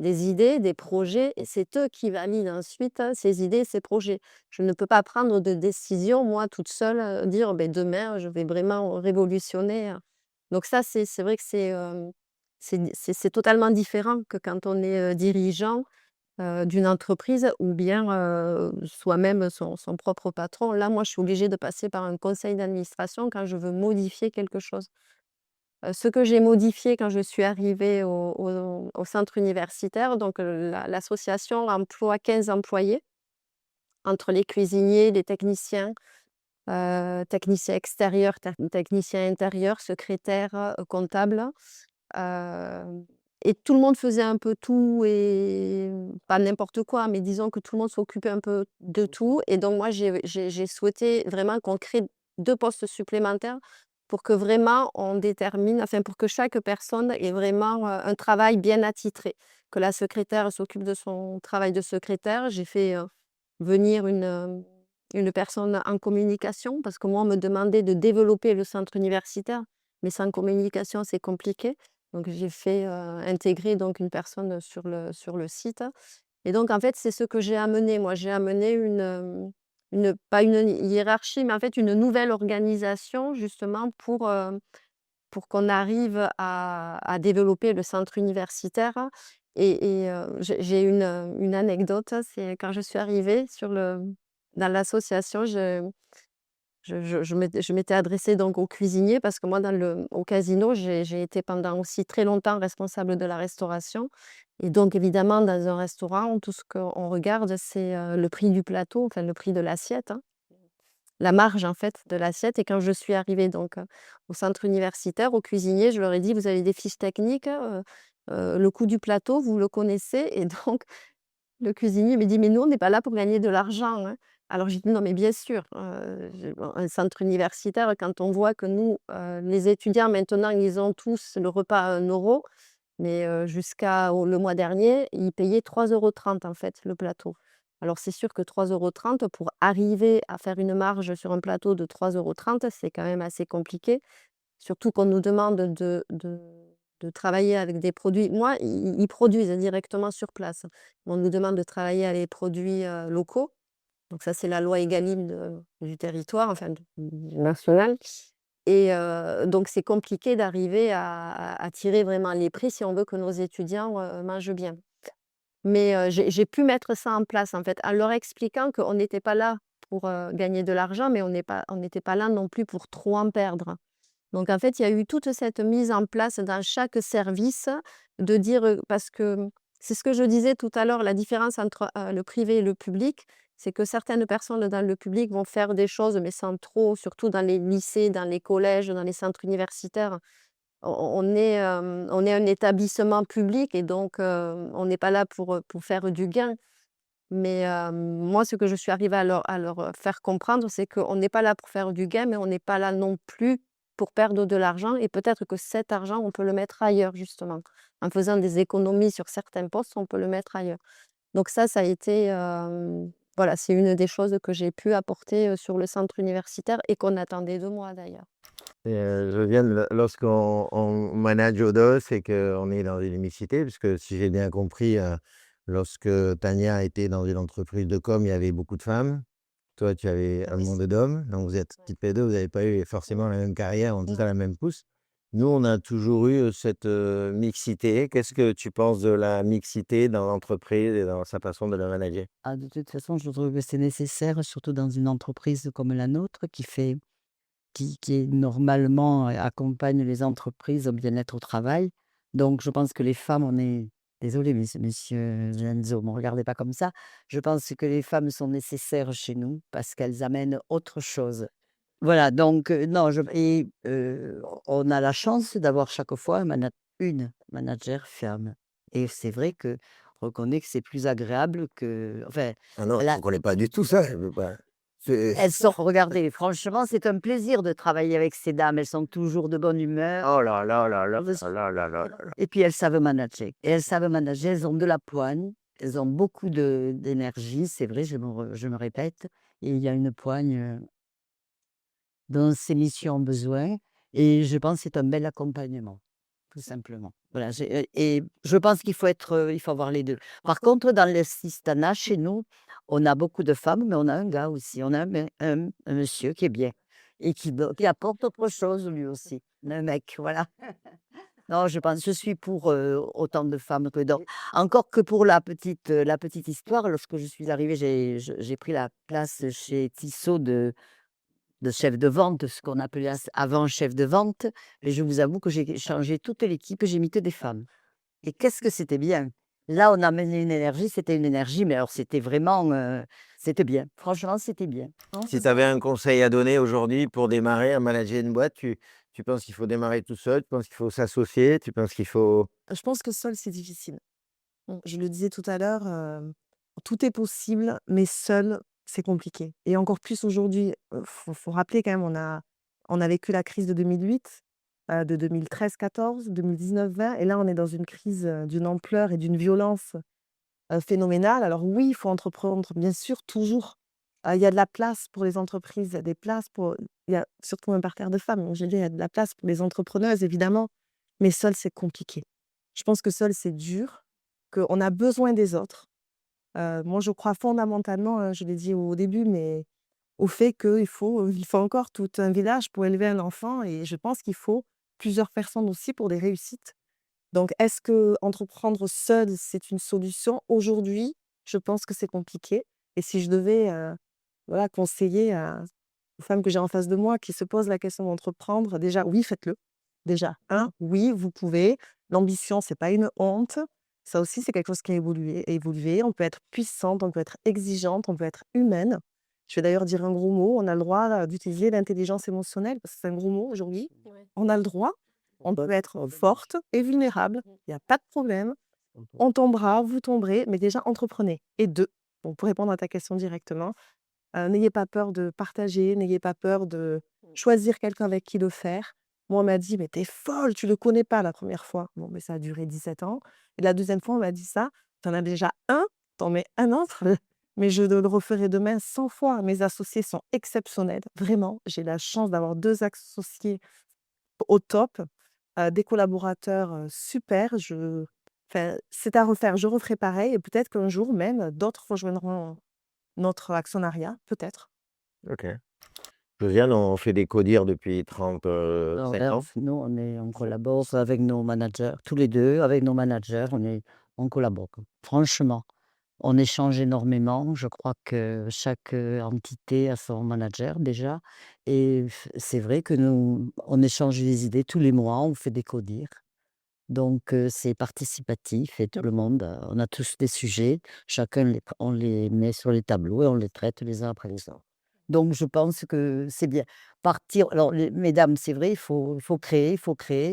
des idées, des projets et c'est eux qui valident ensuite, ces idées, ces projets. Je ne peux pas prendre de décision, moi, toute seule, dire: «Beh, demain, je vais vraiment révolutionner», Donc ça, c'est vrai que c'est totalement différent que quand on est, dirigeant d'une entreprise ou bien, soi-même son propre patron. Là, moi, je suis obligée de passer par un conseil d'administration quand je veux modifier quelque chose. Ce que j'ai modifié quand je suis arrivée au centre universitaire, donc l'association emploie 15 employés, entre les cuisiniers, les techniciens, techniciens extérieurs, techniciens intérieurs, secrétaires, comptables. Heu et tout le monde faisait un peu tout et pas n'importe quoi, mais disons que tout le monde s'occupait un peu de tout et donc moi j'ai souhaité vraiment qu'on crée 2 postes supplémentaires pour que vraiment on détermine, enfin pour que chaque personne ait vraiment un travail bien attitré. Que la secrétaire s'occupe de son travail de secrétaire. J'ai fait venir une personne en communication parce que moi, on me demandait de développer le centre universitaire, mais sans communication, c'est compliqué. Donc, j'ai fait intégrer donc, une personne sur le site. Et donc, en fait, c'est ce que j'ai amené. Moi, j'ai amené pas une hiérarchie, mais en fait, une nouvelle organisation, justement, pour qu'on arrive à développer le centre universitaire. J'ai une anecdote, c'est quand je suis arrivée dans l'association, je m'étais adressée donc aux cuisiniers parce que moi, au casino, j'ai été pendant aussi très longtemps responsable de la restauration. Et donc, évidemment, dans un restaurant, tout ce qu'on regarde, c'est le prix du plateau, enfin le prix de l'assiette, hein, la marge en fait de l'assiette. Et quand je suis arrivée donc au centre universitaire, aux cuisiniers, je leur ai dit: «Vous avez des fiches techniques, le coût du plateau, vous le connaissez?» Et donc le cuisinier me dit: «Mais nous, on n'est pas là pour gagner de l'argent, hein». Alors j'ai dit: «Non, mais bien sûr, bon, un centre universitaire, quand on voit que nous, les étudiants maintenant, ils ont tous le repas à 1 €, mais le mois dernier, ils payaient 3,30 € en fait, le plateau. Alors c'est sûr que 3,30 € pour arriver à faire une marge sur un plateau de 3,30 €, c'est quand même assez compliqué. Surtout qu'on nous demande de travailler avec des produits. Moi, ils produisent directement sur place. On nous demande de travailler avec des produits locaux. Donc ça, c'est la loi Egalim du territoire, enfin national. Et donc c'est compliqué d'arriver à tirer vraiment les prix si on veut que nos étudiants mangent bien. Mais j'ai pu mettre ça en place, en fait, en leur expliquant qu'on n'était pas là pour gagner de l'argent, mais on n'était pas là non plus pour trop en perdre. Donc en fait, il y a eu toute cette mise en place dans chaque service de dire, parce que c'est ce que je disais tout à l'heure, la différence entre le privé et le public, c'est que certaines personnes dans le public vont faire des choses, mais sans trop, surtout dans les lycées, dans les collèges, dans les centres universitaires. On est un établissement public et donc on n'est pas là pour faire du gain. Mais moi, ce que je suis arrivée à leur faire comprendre, c'est qu'on n'est pas là pour faire du gain, mais on n'est pas là non plus pour perdre de l'argent. Et peut-être que cet argent, on peut le mettre ailleurs, justement. En faisant des économies sur certains postes, on peut le mettre ailleurs. Donc ça a été, voilà, c'est une des choses que j'ai pu apporter sur le centre universitaire et qu'on attendait de moi d'ailleurs.
Et Josiane, lorsqu'on manage Odos et qu'on est dans une mixité, parce que si j'ai bien compris, lorsque Tania était dans une entreprise de com, il y avait beaucoup de femmes. Toi, tu avais un
Oui.
monde d'hommes. Donc, vous êtes toutes les deux, vous n'avez pas eu forcément la même carrière, en tout
Non.
cas la même pousse. Nous, on a toujours eu cette mixité. Qu'est-ce que tu penses de la mixité dans l'entreprise et dans sa façon de le manager?
Ah, de toute façon, je trouve que c'est nécessaire, surtout dans une entreprise comme la nôtre qui normalement accompagne les entreprises au bien-être au travail. Donc, je pense que les femmes, on est désolé, monsieur Genzo, ne me regardez pas comme ça. Je pense que les femmes sont nécessaires chez nous parce qu'elles amènent autre chose. Voilà, donc non, on a la chance d'avoir chaque fois une manager femme. Et c'est vrai que on reconnaît que c'est plus agréable que, enfin,
Ah non, je
là,
ne connais pas du tout ça. Je veux pas.
elles sont, regardez, franchement, c'est un plaisir de travailler avec ces dames. Elles sont toujours de bonne humeur.
Oh là là là là
Parce-
là là là là là.
Et puis elles savent manager. Et elles savent manager, elles ont de la poigne, elles ont beaucoup d'énergie, c'est vrai, je me répète. Et il y a une poigne dont ces missions ont besoin. Et je pense que c'est un bel accompagnement, tout simplement. Voilà, et je pense il faut avoir les deux. Par contre, dans l'assistanat, chez nous, on a beaucoup de femmes, mais on a un gars aussi. On a un monsieur qui est bien et qui apporte autre chose lui aussi. Un mec, voilà. Non, je suis pour autant de femmes que d'hommes. Encore que pour la petite histoire, lorsque je suis arrivée, j'ai pris la place chez Tissot de chef de vente, ce qu'on appelait avant chef de vente. Et je vous avoue que j'ai changé toute l'équipe, j'ai mis que des femmes. Et qu'est-ce que c'était bien! Là, on a amené une énergie, c'était une énergie, mais alors c'était vraiment, c'était bien. Franchement, c'était bien. Non,
Si tu avais un conseil à donner aujourd'hui pour démarrer à manager une boîte, tu penses qu'il faut démarrer tout seul? Tu penses qu'il faut s'associer? Tu penses qu'il faut…
Je pense que seul, c'est difficile. Je le disais tout à l'heure, tout est possible, mais seul, c'est compliqué et encore plus aujourd'hui. Faut rappeler quand même, on a On a vécu la crise de 2008, de 2013-14, 2019-20 et là, on est dans une crise, d'une ampleur et d'une violence, phénoménale. Alors oui, il faut entreprendre, bien sûr, toujours. Il y a de la place pour les entreprises, il y a des places pour il y a surtout un parterre de femmes, donc je dis, il y a de la place pour les entrepreneuses, évidemment, mais seul, c'est compliqué. Je pense que seul, c'est dur, qu'on a besoin des autres. Moi, je crois fondamentalement, je l'ai dit au début, mais au fait qu'il faut encore tout un village pour élever un enfant et je pense qu'il faut plusieurs personnes aussi pour des réussites. Donc est-ce que entreprendre seul, c'est une solution? Aujourd'hui, je pense que c'est compliqué et si je devais, voilà, conseiller aux femmes que j'ai en face de moi qui se posent la question d'entreprendre, déjà, oui, faites-le. Déjà, oui, vous pouvez. L'ambition, c'est pas une honte. Ça aussi, c'est quelque chose qui a évolué. On peut être puissante, on peut être exigeante, on peut être humaine. Je vais d'ailleurs dire un gros mot. On a le droit d'utiliser l'intelligence émotionnelle, parce que c'est un gros mot aujourd'hui.
Ouais.
On a le droit. On peut être forte et vulnérable. Il n'y a pas de problème. On tombera, vous tomberez, mais déjà, entreprenez. Et deux, bon, pour répondre à ta question directement, n'ayez pas peur de partager, n'ayez pas peur de choisir quelqu'un avec qui le faire. Moi, on m'a dit: «Mais t'es folle, tu le connais pas», la première fois. Bon, mais ça a duré 17 ans et la deuxième fois, on m'a dit ça: «Tu en as déjà un, t'en mets un autre, mais je le referai demain 100 fois». Mes associés sont exceptionnels, vraiment. J'ai la chance d'avoir 2 associés au top, des collaborateurs, super. Enfin, c'est à refaire. Je referai pareil et peut-être qu'un jour même, d'autres rejoindront notre actionnariat, peut-être.
OK. Josiane, on fait des codir depuis
Alors
35
là,
ans.
nous, on collabore avec nos managers, tous les deux, avec nos managers, on collabore. Franchement, on échange énormément. Je crois que chaque entité a son manager déjà. Et c'est vrai que nous, on échange des idées tous les mois, on fait des codires. Donc, c'est participatif et tout le monde, on a tous des sujets, chacun on les met sur les tableaux et on les traite les uns après les autres. Donc je pense que c'est bien. Partir alors mesdames, c'est vrai, il faut créer,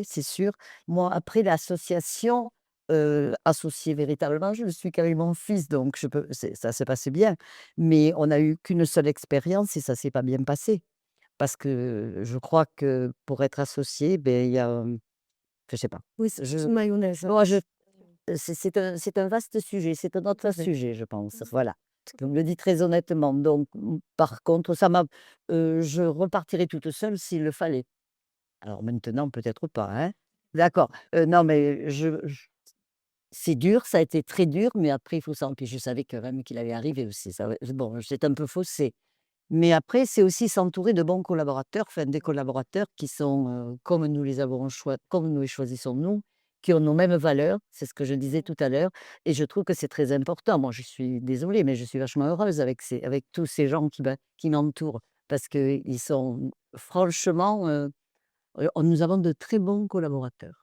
c'est sûr. Moi, après l'association, associée véritablement, je suis qu'avec mon fils, donc ça s'est passé bien. Mais on n'a eu qu'une seule expérience et ça s'est pas bien passé. Parce que je crois que pour être associé, ben il y a, je sais pas.
Oui, c'est
Je
une mayonnaise.
moi je c'est un vaste sujet, c'est un
Tout à
autre
fait.
sujet, je pense, voilà. Je me le dis très honnêtement, donc par contre, je repartirais toute seule s'il le fallait. Alors maintenant, peut-être pas, hein? D'accord, non mais c'est dur, ça a été très dur, mais après il faut s'en puis je savais quand même qu'il allait arriver aussi, ça ouais, bon, j'étais un peu faussée. Mais après, c'est aussi s'entourer de bons collaborateurs, enfin des collaborateurs qui sont, comme nous les choisissons nous, qui ont nos mêmes valeurs, c'est ce que je disais tout à l'heure et je trouve que c'est très important. Moi, je suis désolée, mais je suis vachement heureuse avec tous ces gens qui m'entourent parce qu'ils sont franchement, nous avons de très bons collaborateurs.